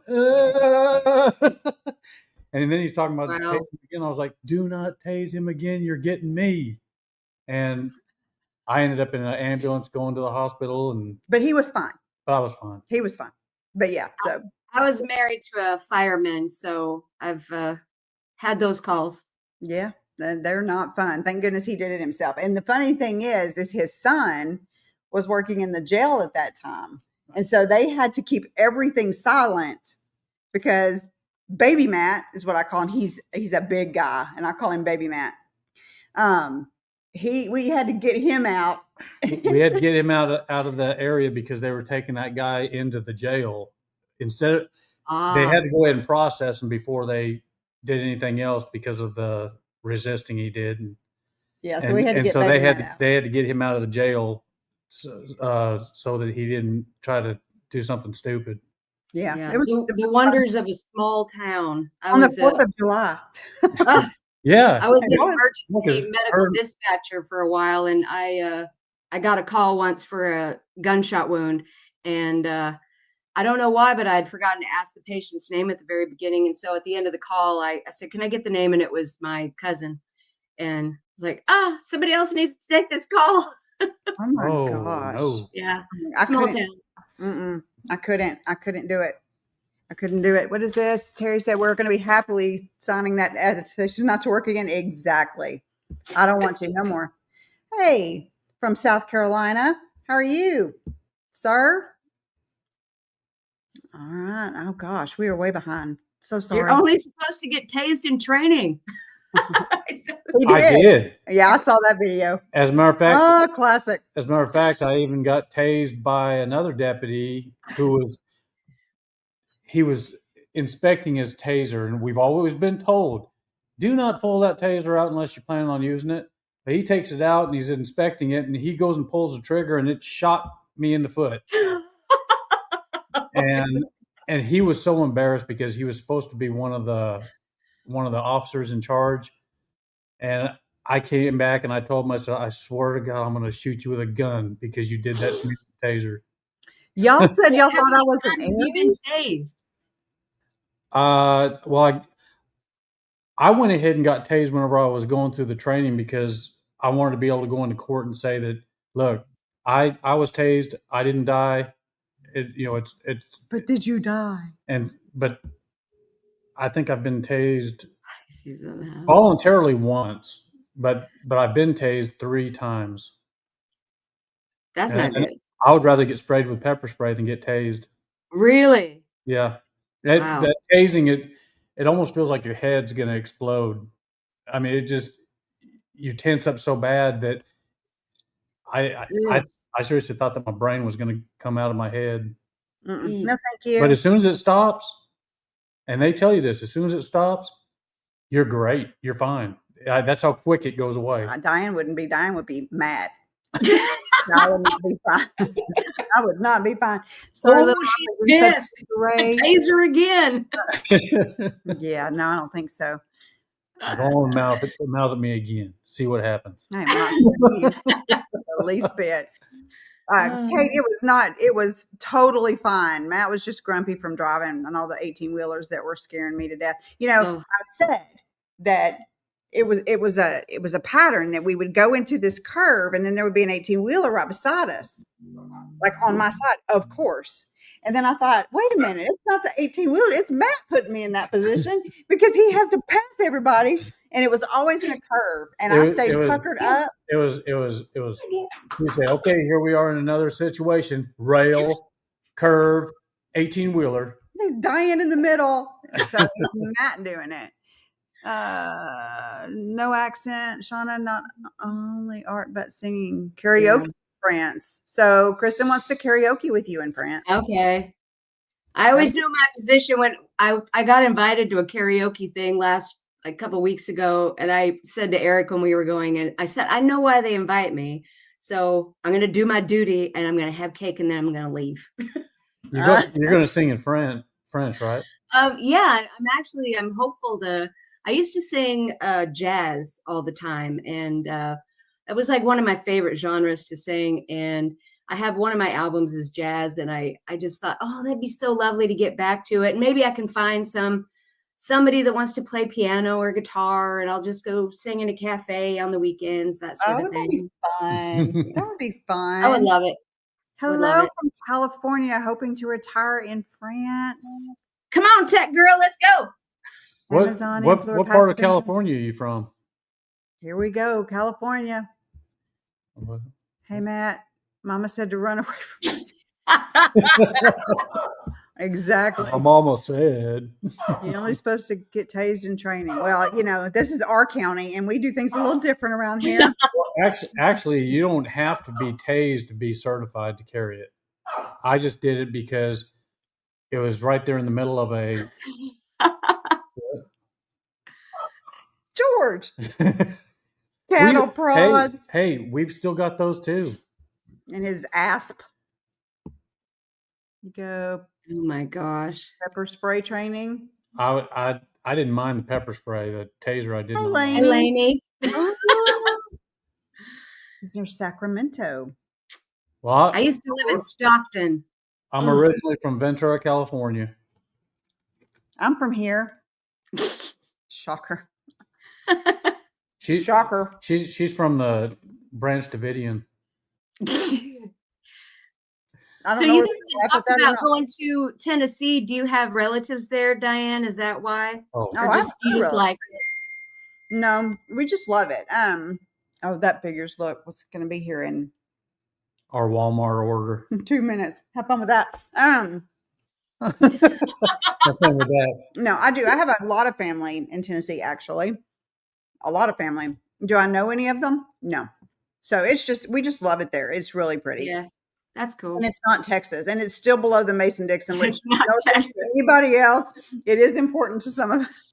And then he's talking about tasing again. I was like, "Do not tase him again. You're getting me." And I ended up in an ambulance going to the hospital. But he was fine. But I was fine. He was fine. But yeah, so I was married to a fireman, so I've had those calls. Yeah, they're not fun. Thank goodness he did it himself. And the funny thing is his son was working in the jail at that time. And so they had to keep everything silent because Baby Matt is what I call him. He's a big guy, and I call him Baby Matt. We had to get him out. We had to get him out of the area because they were taking that guy into the jail. Instead, they had to go ahead and process him before they did anything else because of the resisting he did. So we had to get they had to get him out of the jail so that he didn't try to do something stupid. Yeah. It was the wonders of a small town. On the 4th of July. Yeah. I was an emergency medical dispatcher for a while, and I got a call once for a gunshot wound, and I don't know why, but I had forgotten to ask the patient's name at the very beginning. And so at the end of the call, I said, "Can I get the name?" And it was my cousin. And I was like, somebody else needs to take this call. Oh my gosh. No. Yeah. Small town. I couldn't do it. I couldn't do it. What is this? Terry said we're going to be happily signing that attestation not to work again. Exactly. I don't want to no more. Hey, from South Carolina. How are you, sir? All right. Oh gosh, we are way behind. So sorry. You're only supposed to get tased in training. I did. Yeah, I saw that video. As a matter of fact, classic. As a matter of fact, I even got tased by another deputy who was inspecting his taser, and we've always been told do not pull that taser out unless you're planning on using it. But he takes it out and he's inspecting it, and he goes and pulls the trigger, and it shot me in the foot. And he was so embarrassed because he was supposed to be one of the officers in charge. And I came back and I told myself, I swear to God, I'm going to shoot you with a gun because you did that to me with a taser. Y'all said y'all thought I was an You've been tased. Well, I went ahead and got tased whenever I was going through the training because I wanted to be able to go into court and say that, look, I was tased. I didn't die. It's. But did you die? But I think I've been tased voluntarily once, but I've been tased 3 times. That's not good. I would rather get sprayed with pepper spray than get tased. Really? Yeah. Wow. That tasing, it almost feels like your head's going to explode. I mean, it just, you tense up so bad that I seriously thought that my brain was going to come out of my head. No, thank you. But as soon as it stops, and they tell you this, as soon as it stops, you're great. You're fine. That's how quick it goes away. Diane wouldn't be. Diane would be mad. I would not be fine. I would not be fine. Sorry, she's pissed. Taser again. Yeah, no, I don't think so. Go on, mouth at me again. See what happens. I am not the least bit. Kate, it was totally fine. Matt was just grumpy from driving on all the 18-wheelers that were scaring me to death. I said that it was a pattern that we would go into this curve and then there would be an 18-wheeler right beside us, like on my side, of course. And then I thought, wait a minute, it's not the 18-wheeler, it's Matt putting me in that position because he has to pass everybody. And it was always in a curve. And I stayed puckered up. It was, you say, okay, here we are in another situation. Rail, curve, 18-wheeler. Diane in the middle. So Matt doing it. No accent. Shauna, not only art, but singing. Karaoke in France. So Kristen wants to karaoke with you in France. Okay. I always knew my position when I got invited to a karaoke thing a couple of weeks ago. And I said to Eric when we were going, and I said, I know why they invite me. So I'm going to do my duty and I'm going to have cake and then I'm going to leave. You're going to sing in French, right? Yeah, I'm hopeful I used to sing jazz all the time. And it was like one of my favorite genres to sing. And I have one of my albums is jazz. And I just thought, oh, that'd be so lovely to get back to it. And maybe I can find somebody that wants to play piano or guitar, and I'll just go sing in a cafe on the weekends, that sort of thing. That would be fun. That would be fun. I would love it. Hello from California, hoping to retire in France. Come on, tech girl, let's go. What part of California are you from? Here we go, California. What? Hey, Matt, Mama said to run away from me. Exactly. My mama said. You're only supposed to get tased in training. Well, this is our county, and we do things a little different around here. Actually, you don't have to be tased to be certified to carry it. I just did it because it was right there in the middle of a... George. Cattle prods. Hey, we've still got those too. And his asp. You go. Oh my gosh. Pepper spray training. I didn't mind the pepper spray. The taser I didn't mind. Lainey. He's near Sacramento. Well, I used to live in Stockton. I'm originally from Ventura, California. I'm from here. Shocker. Shocker. She's from the Branch Davidian. So you guys talked about going to Tennessee. Do you have relatives there, Diane? Is that why? Oh, you just like it? No, we just love it. That figures. Look, what's going to be here in our Walmart order? 2 minutes. Have fun with that. Have fun with that. No, I do. I have a lot of family in Tennessee, actually. A lot of family. Do I know any of them? No. So we just love it there. It's really pretty. Yeah. That's cool. And it's not Texas. And it's still below the Mason-Dixon, which it's not Texas. Anybody else, it is important to some of us.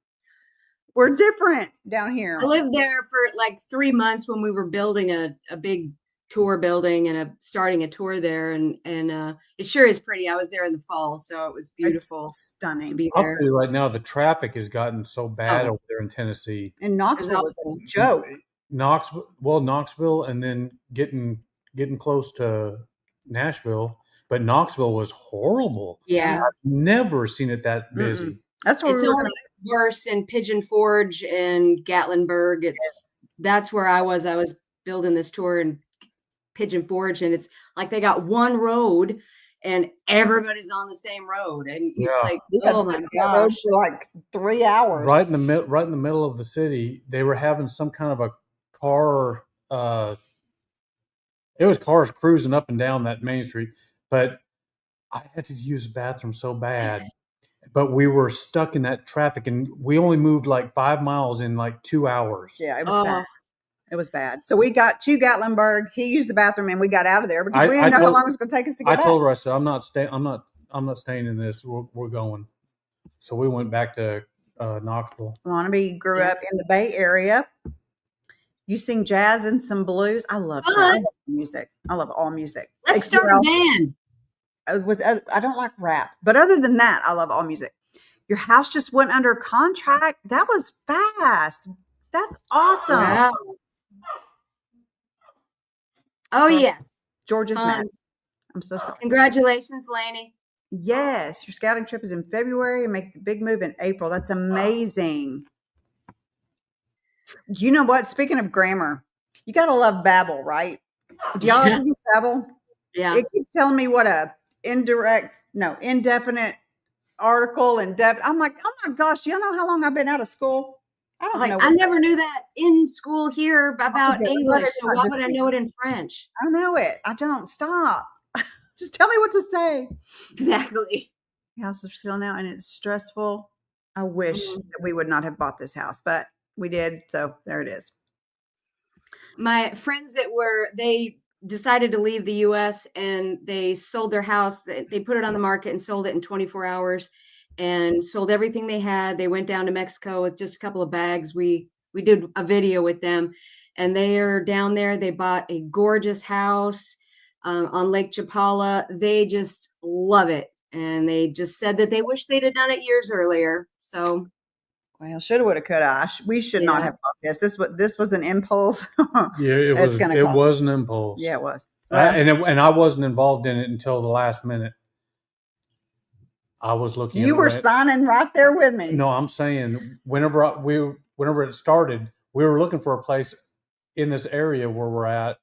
We're different down here. I lived there for like 3 months when we were building a big tour building and starting a tour there, and it sure is pretty. I was there in the fall, so it was beautiful. It's stunning to be I'll there. tell you right now, the traffic has gotten so bad over there in Tennessee. And Knoxville was a joke. Knoxville, and then getting close to Nashville, but Knoxville was horrible. Yeah, I've never seen it that busy. That's where it's we were only worse in Pigeon Forge and Gatlinburg. That's where I was. I was building this tour in Pigeon Forge, and it's like they got one road and everybody's on the same road, and it's like, oh my gosh, for like 3 hours. Right in the middle of the city, they were having some kind of a car. It was cars cruising up and down that main street, but I had to use the bathroom so bad. But we were stuck in that traffic, and we only moved like 5 miles in like 2 hours. Yeah, it was bad. It was bad. So we got to Gatlinburg. He used the bathroom, and we got out of there because we didn't know how long it was going to take us to get back. I told her, I said, I'm not staying in this. We're going. So we went back to Knoxville. Wannabe grew up in the Bay Area. You sing jazz and some blues. I love jazz. I love music. I love all music. Let's start a band. I don't like rap, but other than that, I love all music. Your house just went under contract. That was fast. That's awesome. Wow. Oh, yes. George's mad. I'm so sorry. Congratulations, Lainey. Yes. Your scouting trip is in February and make the big move in April. That's amazing. You know what? Speaking of grammar, you got to love Babbel, right? Do y'all ever use Babbel? Yeah. It keeps telling me what a indefinite article and I'm like, oh my gosh, do y'all know how long I've been out of school? I don't know. I never knew that in school here about English. So why would I know it in French? I know it. I don't. Stop. Just tell me what to say. Exactly. The house is for sale now, and it's stressful. I wish that we would not have bought this house, but we did. So there it is. My friends they decided to leave the U.S. and they sold their house. They put it on the market and sold it in 24 hours. And sold everything they had. They went down to Mexico with just a couple of bags. We did a video with them, and they are down there. They bought a gorgeous house on Lake Chapala. They just love it, and they just said that they wish they'd have done it years earlier. So, well, shoulda, woulda, coulda. We should not have bought this. This was an impulse. Yeah, it was. It was an impulse. Yeah, it was. And I wasn't involved in it until the last minute. I was looking. You were signing right there with me. No, I'm saying whenever it started, we were looking for a place in this area where we're at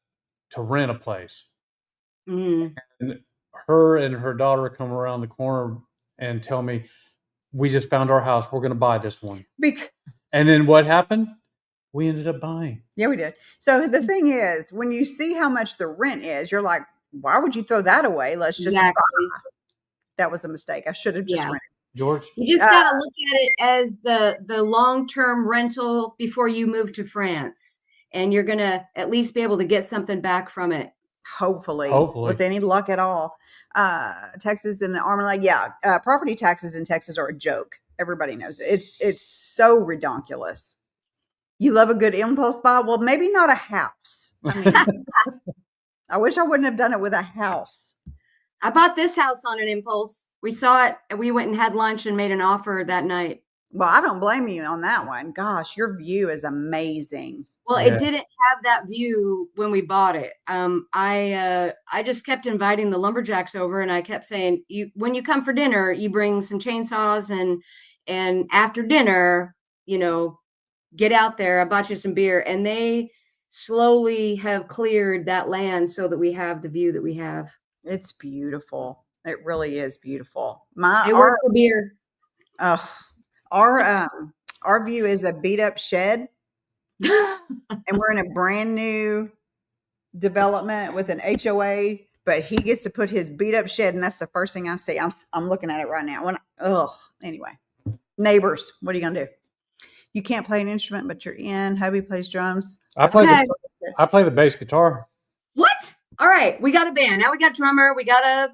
to rent a place. And her and her daughter come around the corner and tell me, "We just found our house. We're going to buy this one." And then what happened? We ended up buying. Yeah, we did. So the thing is, when you see how much the rent is, you're like, "Why would you throw that away? Let's just buy." That was a mistake. I should have just rented. George, you just got to look at it as the long-term rental before you move to France, and you're going to at least be able to get something back from it. Hopefully. With any luck at all. Texas and Armalite. Yeah. Property taxes in Texas are a joke. Everybody knows it. It's so redonkulous. You love a good impulse buy? Well, maybe not a house. I mean, I wish I wouldn't have done it with a house. I bought this house on an impulse. We saw it, and we went and had lunch and made an offer that night. Well, I don't blame you on that one. Gosh, your view is amazing. Well, it didn't have that view when we bought it. I just kept inviting the lumberjacks over, and I kept saying, when you come for dinner, you bring some chainsaws, and after dinner, get out there. I bought you some beer, and they slowly have cleared that land so that we have the view that we have. It's beautiful. It really is beautiful. They work for beer. Our view is a beat up shed, and we're in a brand new development with an HOA. But he gets to put his beat up shed, and that's the first thing I see. I'm looking at it right now. Anyway, neighbors, what are you gonna do? You can't play an instrument, but you're in. Hubby plays drums. I play the bass guitar. What? All right, we got a band. Now we got drummer. We got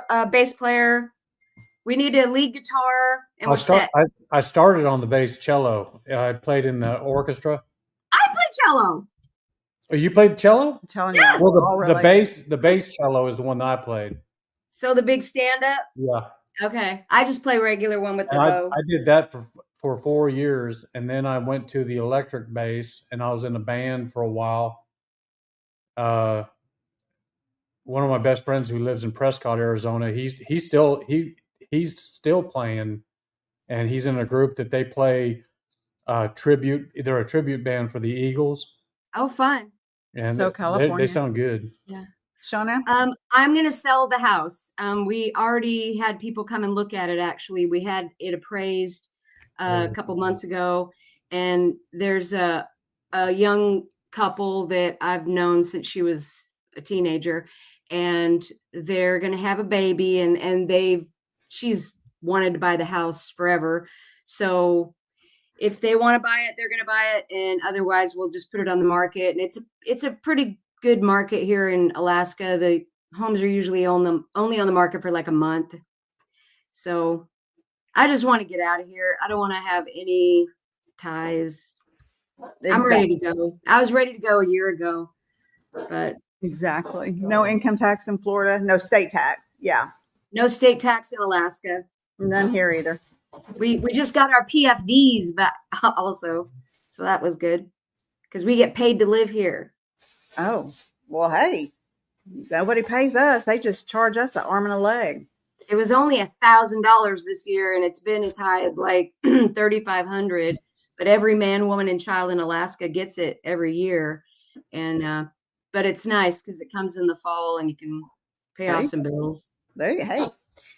a bass player. We need a lead guitar, and we're set. I started on the bass cello. I played in the orchestra. I play cello. Oh, you played cello? I'm telling you, Yeah. we're all Well, related. the bass cello is the one that I played. So the big stand up? Yeah. Okay. I just play regular one with the And bow. I did that for 4 years, and then I went to the electric bass, and I was in a band for a while. One of my best friends who lives in Prescott, Arizona, he's still playing, and he's in a group that they play tribute. They're a tribute band for the Eagles, Oh, fun. and So they California. sound good. Yeah. Shauna? I'm going to sell the house. We already had people come and look at it. Actually, we had it appraised a couple months ago, and there's a young couple that I've known since she was a teenager, and they're going to have a baby, and she's wanted to buy the house forever. So if they want to buy it, they're going to buy it, and otherwise we'll just put it on the market. And it's a pretty good market here in Alaska. The homes are usually only on the market for like a month. So I just want to get out of here. I don't want to have any ties. I'm ready to go. I was ready to go a year ago, but Exactly. No income tax in Florida, no state tax. Yeah. no state tax in Alaska. None here either. We just got our PFDs back also. So that was good because we get paid to live here. Oh, well, hey, nobody pays us. They just charge us an arm and a leg. It was only $1,000 this year, and it's been as high as like 3,500. But every man, woman, and child in Alaska gets it every year. And but it's nice because it comes in the fall, and you can pay off some bills. Hey,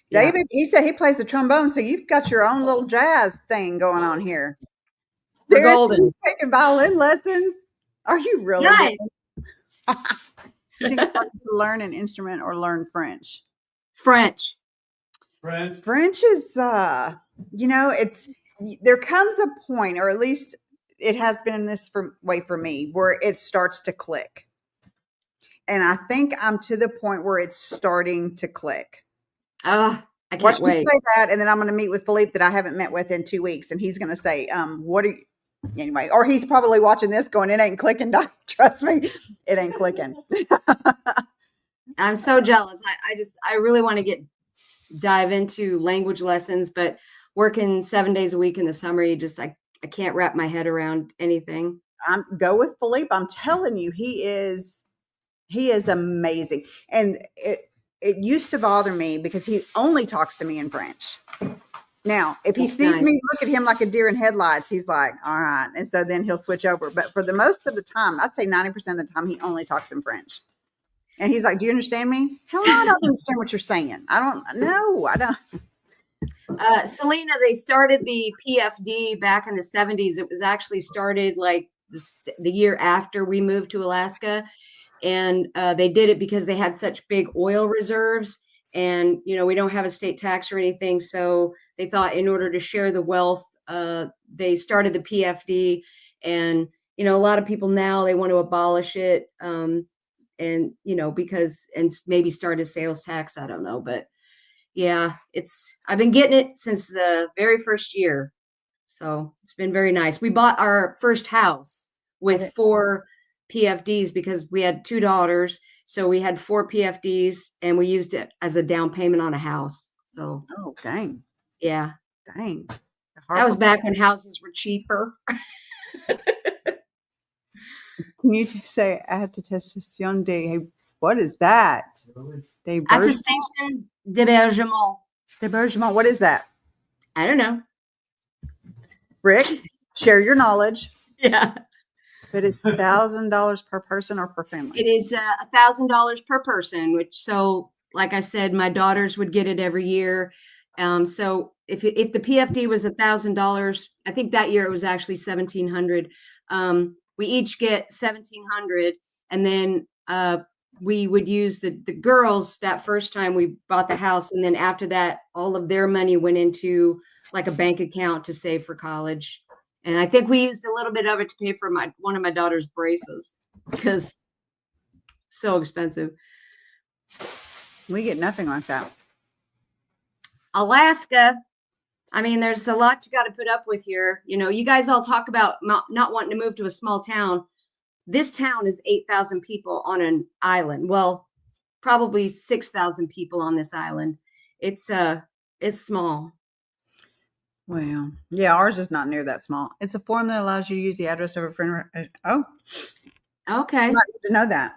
Yeah. David, he said he plays the trombone, so you've got your own little jazz thing going on here. We're golden. He's taking violin lessons. Are you really? Nice. You think it's fun to learn an instrument or learn French? French. French is, it's there comes a point, or at least it has been in this way for me, where it starts to click. And I think I'm to the point where it's starting to click. I can't Watch wait. me say that, and then I'm going to meet with Philippe that I haven't met with in 2 weeks, and he's going to say, "What are you?" Anyway, or he's probably watching this, going, "It ain't clicking." Trust me, it ain't clicking. I'm so jealous. I really want to dive into language lessons, but working 7 days a week in the summer, I can't wrap my head around anything. Go with Philippe. I'm telling you, he is amazing. And it used to bother me because he only talks to me in French. Now, if he sees me look at him like a deer in headlights, he's like, all right. And so then he'll switch over. But for the most of the time, I'd say 90% of the time, he only talks in French. And he's like, do you understand me? Hell no, I don't understand what you're saying. I don't. Selena, they started the PFD back in the 70s. It was actually started like the year after we moved to Alaska. And they did it because they had such big oil reserves. And, we don't have a state tax or anything. So they thought in order to share the wealth, they started the PFD. And, a lot of people now, they want to abolish it. And maybe start a sales tax. I don't know. But yeah, I've been getting it since the very first year. So it's been very nice. We bought our first house with 4 PFDs because we had 2 daughters. So we had 4 PFDs and we used it as a down payment on a house. So, oh, dang. Yeah. Dang. That was back when houses were cheaper. Can you say attestation de, what is that? Attestation d'hébergement. D'hébergement. What is that? I don't know. Rick, share your knowledge. Yeah. It is $1,000 per person or per family? It is $1,000 per person, so like I said, my daughters would get it every year. So if the PFD was $1,000, I think that year it was actually $1,700. We each get $1,700, and then we would use the girls that first time we bought the house, and then after that, all of their money went into like a bank account to save for college. And I think we used a little bit of it to pay for one of my daughter's braces because so expensive. We get nothing like that. Alaska. I mean, there's a lot you got to put up with here. You know, you guys all talk about not wanting to move to a small town. This town is 8,000 people on an island. Well, probably 6,000 people on this island. It's small. Well, yeah, ours is not near that small. It's a form that allows you to use the address of a friend. Oh, Okay. not good to know that.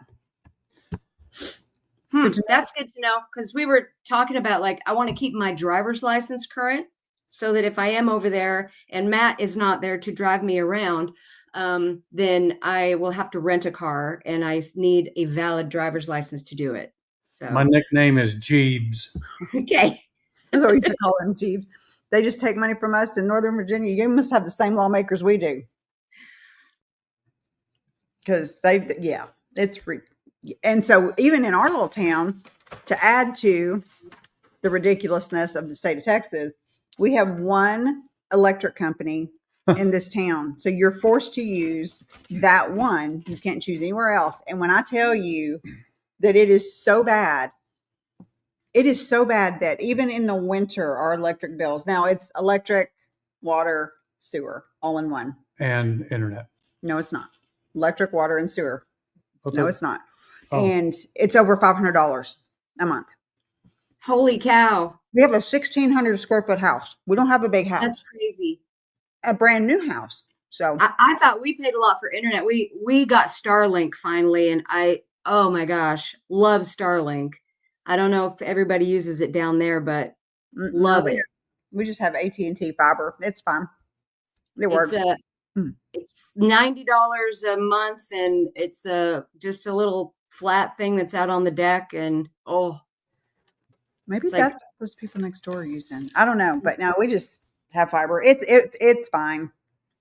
Good to know. That's good to know, because we were talking about, like, I want to keep my driver's license current so that if I am over there and Matt is not there to drive me around, then I will have to rent a car, and I need a valid driver's license to do it. So My nickname is Jeebs. okay. That's what we used to call them, Jeeves. They just take money from us in Northern Virginia. You must have the same lawmakers we do. Because it's free. And so even in our little town, to add to the ridiculousness of the state of Texas, we have one electric company in this town. So you're forced to use that one. You can't choose anywhere else. And when I tell you that it is so bad that even in the winter, our electric bills, now it's electric, water, sewer, all in one. And internet. No, it's not. Electric, water, and sewer. Okay. No, it's not. Oh. And it's over $500 a month. Holy cow. We have a 1,600 square foot house. We don't have a big house. That's crazy. A brand new house. So I thought we paid a lot for internet. We got Starlink finally, and oh my gosh, love Starlink. I don't know if everybody uses it down there, but love it. We just have AT&T fiber. It's fine. It works. It's $90 a month, and it's just a little flat thing that's out on the deck, and maybe it's that's like, what those people next door are using. I don't know, but no, we just have fiber. It's fine.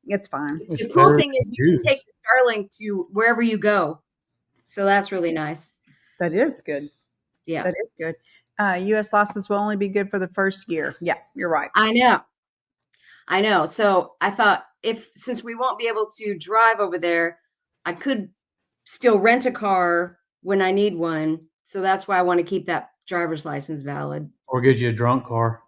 It's fine. The cool thing is you can take the Starlink to wherever you go, so that's really nice. That is good. Yeah, that is good. U.S. license will only be good for the first year. Yeah, you're right. I know. So I thought, since we won't be able to drive over there, I could still rent a car when I need one. So that's why I want to keep that driver's license valid. Or get you a drunk car.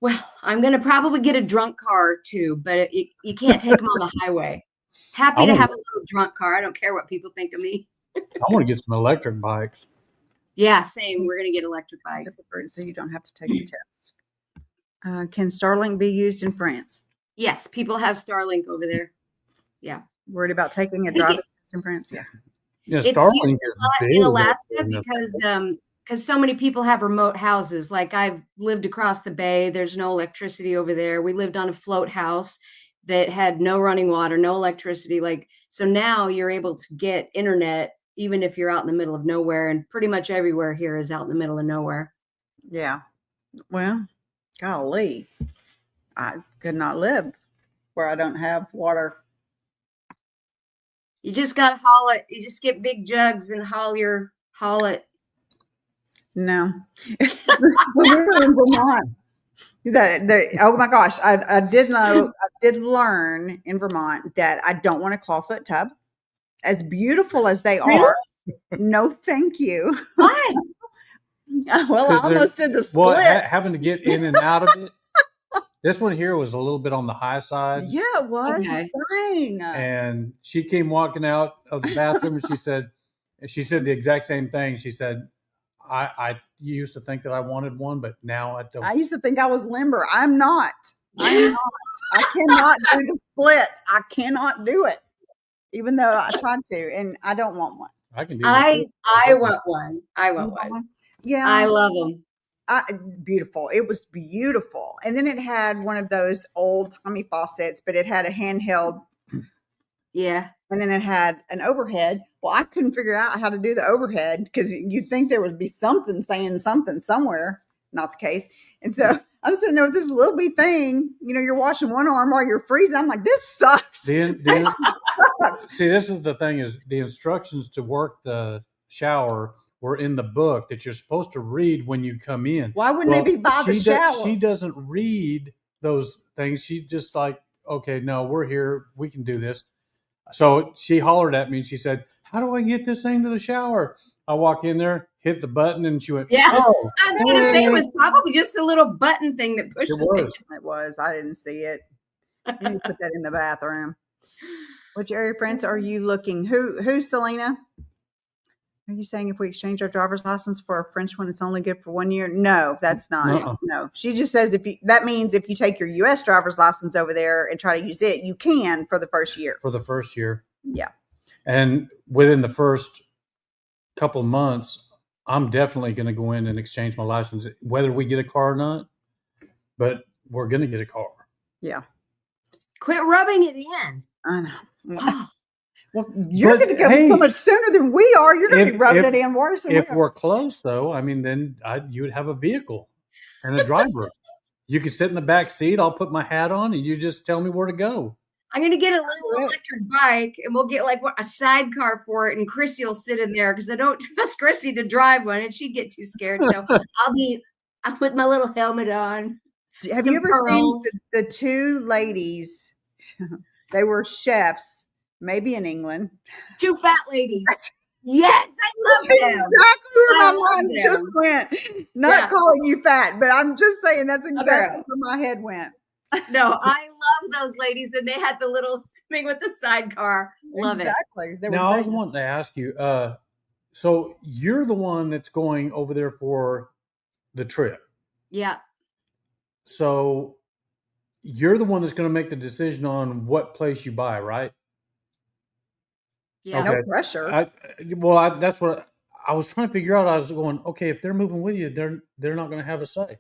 Well, I'm going to probably get a drunk car too, but you can't take them on the highway. Happy to have a little drunk car. I don't care what people think of me. I want to get some electric bikes. Yeah, same. We're going to get electric bikes. So you don't have to take the tests. Can Starlink be used in France? Yes, people have Starlink over there. Yeah. Worried about taking a driving test in France? Yeah. Yeah, It's Starlink used is a lot big in Alaska because so many people have remote houses. Like, I've lived across the bay. There's no electricity over there. We lived on a float house that had no running water, no electricity. So now you're able to get internet even if you're out in the middle of nowhere, and pretty much everywhere here is out in the middle of nowhere. Yeah. Well, golly, I could not live where I don't have water. You just got to haul it. You just get big jugs and haul it. No. When we were in Vermont, oh my gosh, I did learn in Vermont that I don't want a clawfoot tub. As beautiful as they are, no thank you. Why? Well, I almost did the split. Well, having to get in and out of it. This one here was a little bit on the high side. Yeah, it was. Okay. Dang. And she came walking out of the bathroom and she said the exact same thing. She said, I used to think that I wanted one, but now I don't. I used to think I was limber. I'm not. I cannot do the splits. I cannot do it. Even though I tried to, and I don't want one. I can do I want one. I want one. Yeah. I love them. Beautiful. It was beautiful. And then it had one of those old Tommy faucets, but it had a handheld. Yeah. And then it had an overhead. Well, I couldn't figure out how to do the overhead because you'd think there would be something saying something somewhere. Not the case. And so I'm sitting there with this little bitty thing. You're washing one arm while you're freezing. I'm like, this sucks. This sucks. See, this is the thing, is the instructions to work the shower were in the book that you're supposed to read when you come in. Why wouldn't they be by the shower? She doesn't read those things. She just like, okay, no, we're here. We can do this. So she hollered at me and she said, how do I get this thing to the shower? I walk in there, hit the button, and she went, Yeah. "Oh, I was going to say it hey." was probably just a little button thing that pushes It was. It was. I didn't see it. You need to put that in the bathroom. Which area of France are you looking? Who, Selena? Are you saying if we exchange our driver's license for a French one, it's only good for 1 year? No, that's not. Uh-uh. No, she just says that means if you take your U.S. driver's license over there and try to use it, you can for the first year. For the first year. Yeah. And within the first couple of months, I'm definitely going to go in and exchange my license, whether we get a car or not. But we're going to get a car. Yeah. Quit rubbing it in. I know. Oh, Well, you're going to go so much sooner than we are. You're going to be rubbing it in worse than if we are. we're close, though, I mean, then you would have a vehicle and a driver. You could sit in the back seat. I'll put my hat on, and you just tell me where to go. I'm going to get a little electric bike, and we'll get like a sidecar for it, and Chrissy will sit in there because I don't trust Chrissy to drive one, and she'd get too scared. So I'll put my little helmet on. Have you ever seen the two ladies? They were chefs, maybe in England. Two fat ladies. Yes, I love them. Exactly where my mind just went. Not calling you fat, but I'm just saying that's exactly where my head went. No, I love those ladies, and they had the little thing with the sidecar. Love it. Exactly. Now, I was wanting to ask you, so you're the one that's going over there for the trip. Yeah. So you're the one that's going to make the decision on what place you buy, right? Yeah. Okay. No pressure. That's what I was trying to figure out. I was going, okay, if they're moving with you, they're not going to have a say.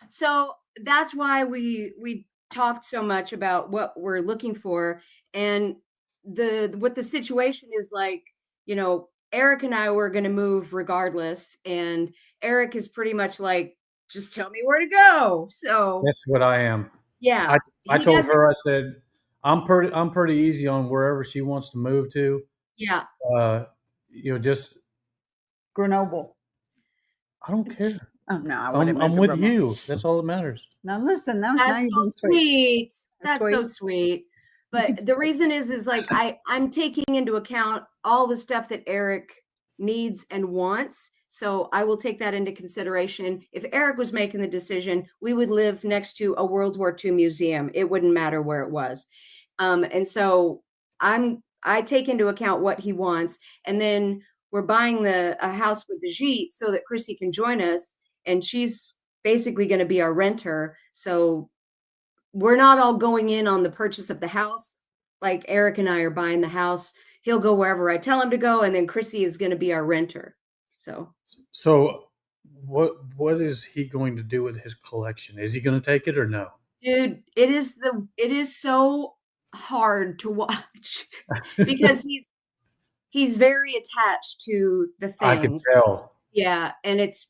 So that's why we talked so much about what we're looking for, and what the situation is like. You know, Eric and I were going to move regardless, and Eric is pretty much like, just tell me where to go. So that's what I am. Yeah, I told her, I said, I'm pretty easy on wherever she wants to move to. Yeah. Just Grenoble. I don't care. Oh no, I wouldn't. I'm with you. That's all that matters. Now listen, that's so sweet. That's so sweet. But the reason is like I'm taking into account all the stuff that Eric needs and wants. So I will take that into consideration. If Eric was making the decision, we would live next to a World War II museum. It wouldn't matter where it was. And so I take into account what he wants. And then we're buying a house with the Jeet so that Chrissy can join us. And she's basically going to be our renter. So we're not all going in on the purchase of the house. Like Eric and I are buying the house. He'll go wherever I tell him to go. And then Chrissy is going to be our renter. So what is he going to do with his collection? Is he going to take it or no? Dude, it is so hard to watch because he's very attached to the things. I can tell. Yeah. And it's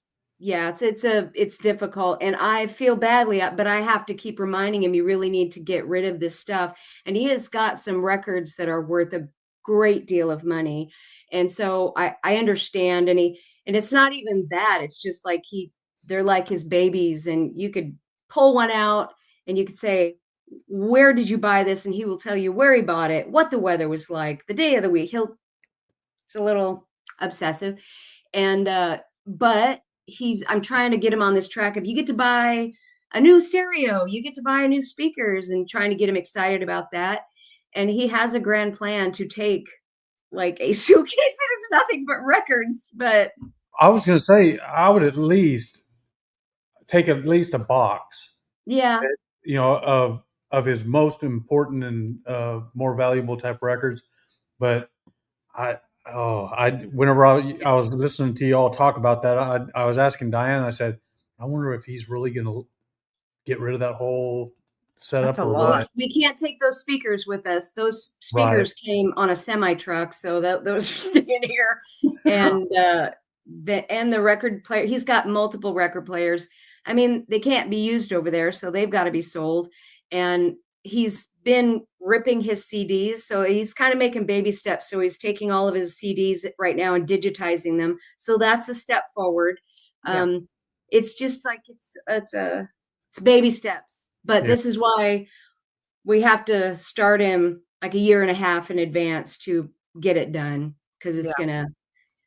difficult, and I feel badly, but I have to keep reminding him, you really need to get rid of this stuff. And he has got some records that are worth a great deal of money. And so I understand. And it's not even that, it's just like they're like his babies, and you could pull one out and you could say, where did you buy this? And he will tell you where he bought it, what the weather was like, the day of the week. It's a little obsessive. And, but I'm trying to get him on this track of, you get to buy a new stereo, you get to buy new speakers, and trying to get him excited about that. And he has a grand plan to take like a suitcase that is nothing but records. But I was going to say, I would at least take at least a box. Yeah. Of his most important and more valuable type records. But whenever I was listening to you all talk about that, I was asking Diane, I said, I wonder if he's really going to get rid of that whole setup or what. We can't take those speakers with us. Those speakers came on a semi truck, so those are staying here. And the record player, he's got multiple record players. I mean, they can't be used over there, so they've got to be sold. And he's been ripping his CDs. So he's kind of making baby steps. So he's taking all of his CDs right now and digitizing them. So that's a step forward. It's just like, it's baby steps, but this is why we have to start him like a year and a half in advance to get it done. Cause it's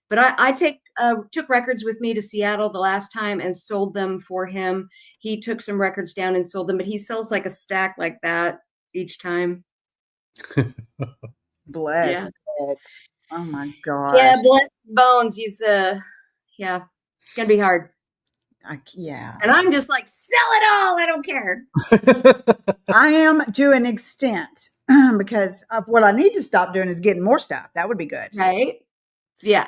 but But I took records with me to Seattle the last time and sold them for him. He took some records down and sold them, but he sells like a stack like that each time. Bless it. Oh my gosh. Yeah, bless his bones. He's yeah, it's gonna be hard. Yeah. And I'm just like, sell it all. I don't care. I am to an extent because of what I need to stop doing is getting more stuff. That would be good. Right? Yeah.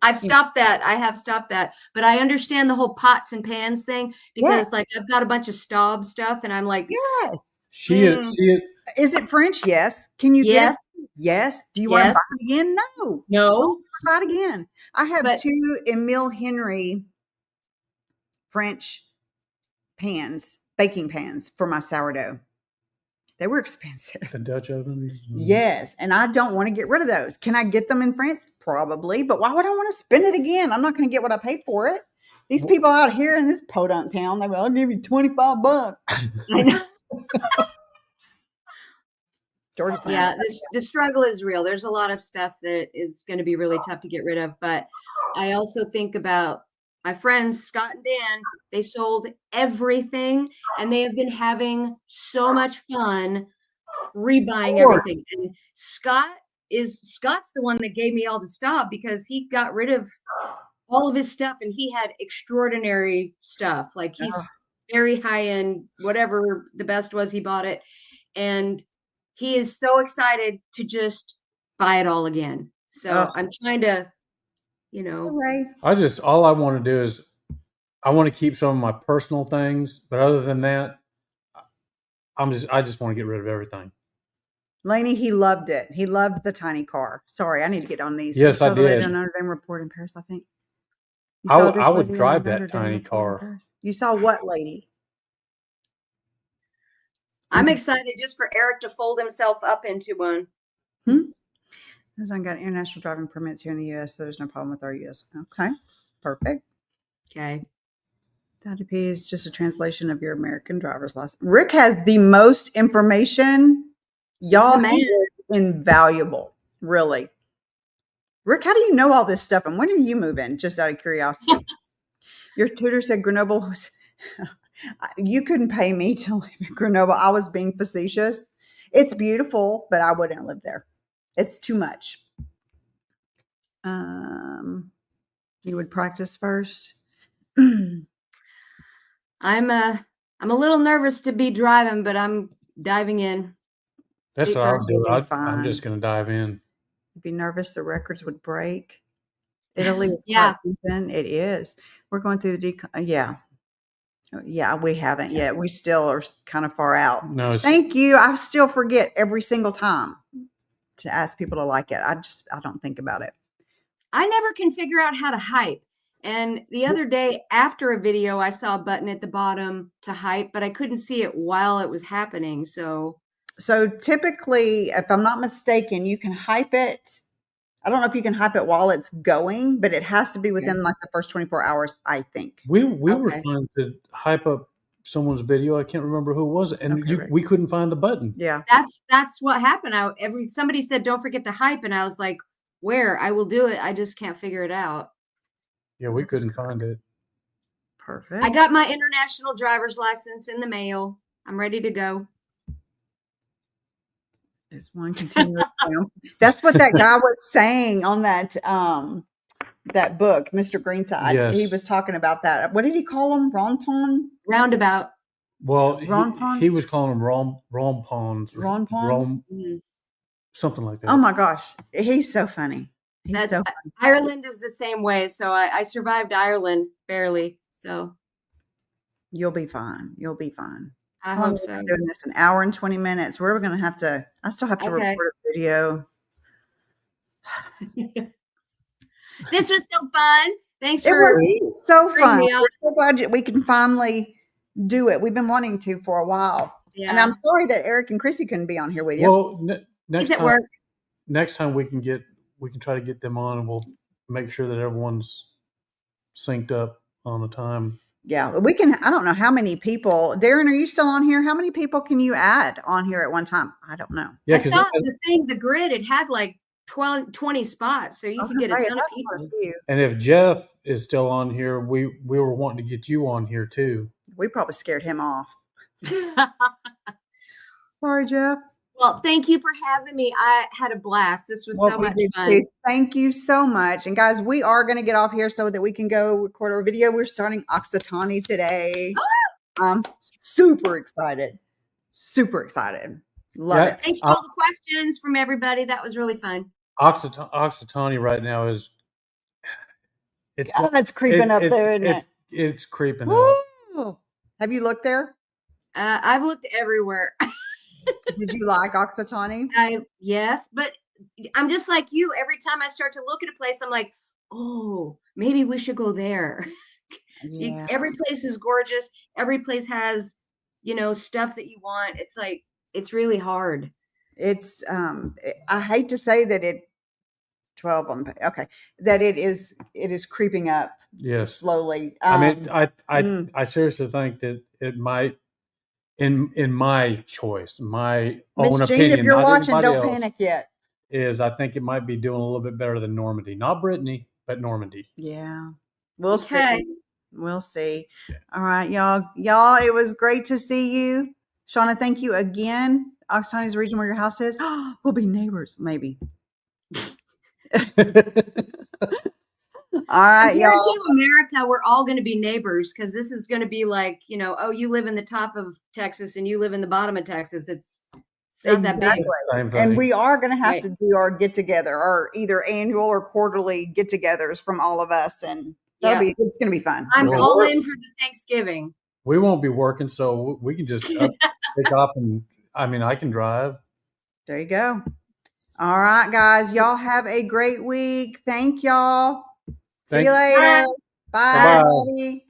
I've stopped that. I have stopped that. But I understand the whole pots and pans thing because like I've got a bunch of Staub stuff and I'm like, yes. She is. Is it French? Yes. Can you get it? Yes. Do you want to buy it again? No. No. Buy it again. I have 2 Emile Henry French pans, baking pans for my sourdough. They were expensive. The Dutch ovens. Yes. And I don't want to get rid of those. Can I get them in France? Probably. But why would I want to spend it again? I'm not going to get what I paid for it. These people out here in this podunk town, they will, I'll give you $25. I know. Yeah, the struggle is real. There's a lot of stuff that is going to be really tough to get rid of. But I also think about my friends, Scott and Dan. They sold everything and they have been having so much fun rebuying everything. And Scott's the one that gave me all the stuff because he got rid of all of his stuff and he had extraordinary stuff. Like he's very high end, whatever the best was, he bought it. And he is so excited to just buy it all again. So I'm trying to, all I want to do is I want to keep some of my personal things, but other than that, I just want to get rid of everything. Lainey, he loved it. He loved the tiny car. Sorry, I need to get on these. Yes, I did. The Notre Dame report in Paris, I think. I would drive that tiny car. You saw what, lady? I'm excited just for Eric to fold himself up into one. Because I got international driving permits here in the U.S., so there's no problem with our U.S. Okay, perfect. Okay. That is just a translation of your American driver's license. Rick has the most information. Y'all, he is invaluable, really. Rick, how do you know all this stuff? And when are you moving? Just out of curiosity. Your tutor said Grenoble was... You couldn't pay me to live in Grenoble. I was being facetious. It's beautiful, but I wouldn't live there. It's too much. You would practice first. I'm a little nervous to be driving, but I'm diving in. That's what I'll do. I'm just going to dive in. You'd be nervous the records would break. Italy is quite something. It is. We're going through the Yeah, we haven't yet. We still are kind of far out. No, thank you. I still forget every single time to ask people to like it. I don't think about it. I never can figure out how to hype. And the other day after a video, I saw a button at the bottom to hype, but I couldn't see it while it was happening. So typically, if I'm not mistaken, you can hype it. I don't know if you can hype it while it's going, but it has to be within like the first 24 hours, I think. We were trying to hype up someone's video. I can't remember who it was, and we couldn't find the button. Yeah, that's what happened. Somebody said don't forget to hype, and I was like, where? I will do it. I just can't figure it out. Yeah, we couldn't find it. Perfect. I got my international driver's license in the mail. I'm ready to go. Is one continuous That's what that guy was saying on that that book, Mr. Greenside. Yes. He was talking about that. What did he call them? Roundabout. Well, he was calling them rompons. Something like that. Oh my gosh. He's so funny. He's so funny. Ireland is the same way. So I survived Ireland barely. So you'll be fine. You'll be fine. I hope so. Doing this an hour and 20 minutes. We're going to have to. I still have to record a video. This was so fun. Thanks for. It was so fun. We're so glad we can finally do it. We've been wanting to for a while. Yeah. And I'm sorry that Eric and Chrissy couldn't be on here with you. Well, next time we can try to get them on, and we'll make sure that everyone's synced up on the time. Yeah, we can. I don't know how many people. Darren, are you still on here? How many people can you add on here at one time? I don't know. Yeah, I saw the grid. It had like 20 spots, so you I was could get a gonna say, ton of that's quite a people. few. And if Jeff is still on here, we were wanting to get you on here too. We probably scared him off. Sorry, Jeff. Well, thank you for having me. I had a blast. This was Well, so we much did fun. too. Thank you so much. And guys, we are going to get off here so that we can go record our video. We're starting Oxitani today. I'm super excited. Super excited. Love Yeah. it. Thanks for all the questions from everybody. That was really fun. Oxitani right now is God, it's creeping up there, isn't it? It's creeping up. Woo! Have you looked there? I've looked everywhere. Did you like Oxitani? Yes, but I'm just like you. Every time I start to look at a place, I'm like, oh, maybe we should go there. Yeah. Every place is gorgeous. Every place has, stuff that you want. It's like, it's really hard. It's I hate to say that it 12 on the okay, that it is creeping up Yes. slowly. I mean, I seriously think that it might, in my choice, my own Miss Jean, opinion, if you're not watching, anybody don't else, panic yet. is I think it might be doing a little bit better than Normandy. Not Brittany, but Normandy. Yeah. We'll Okay. see. We'll see. All right, y'all. Y'all, it was great to see you. Shauna, thank you again. Oxitani is the region where your house is. We'll be neighbors, maybe. All right, Here y'all. in America, we're all going to be neighbors because this is going to be like, oh, you live in the top of Texas and you live in the bottom of Texas. It's not that big. Same thing. And we are going to have Right. to do our get together, or either annual or quarterly get togethers from all of us. And it's going to be fun. I'm Well, all in for the Thanksgiving. We won't be working, so we can just take off and, I can drive. There you go. All right, guys. Y'all have a great week. Thank y'all. See you later. Bye, Bye. everybody.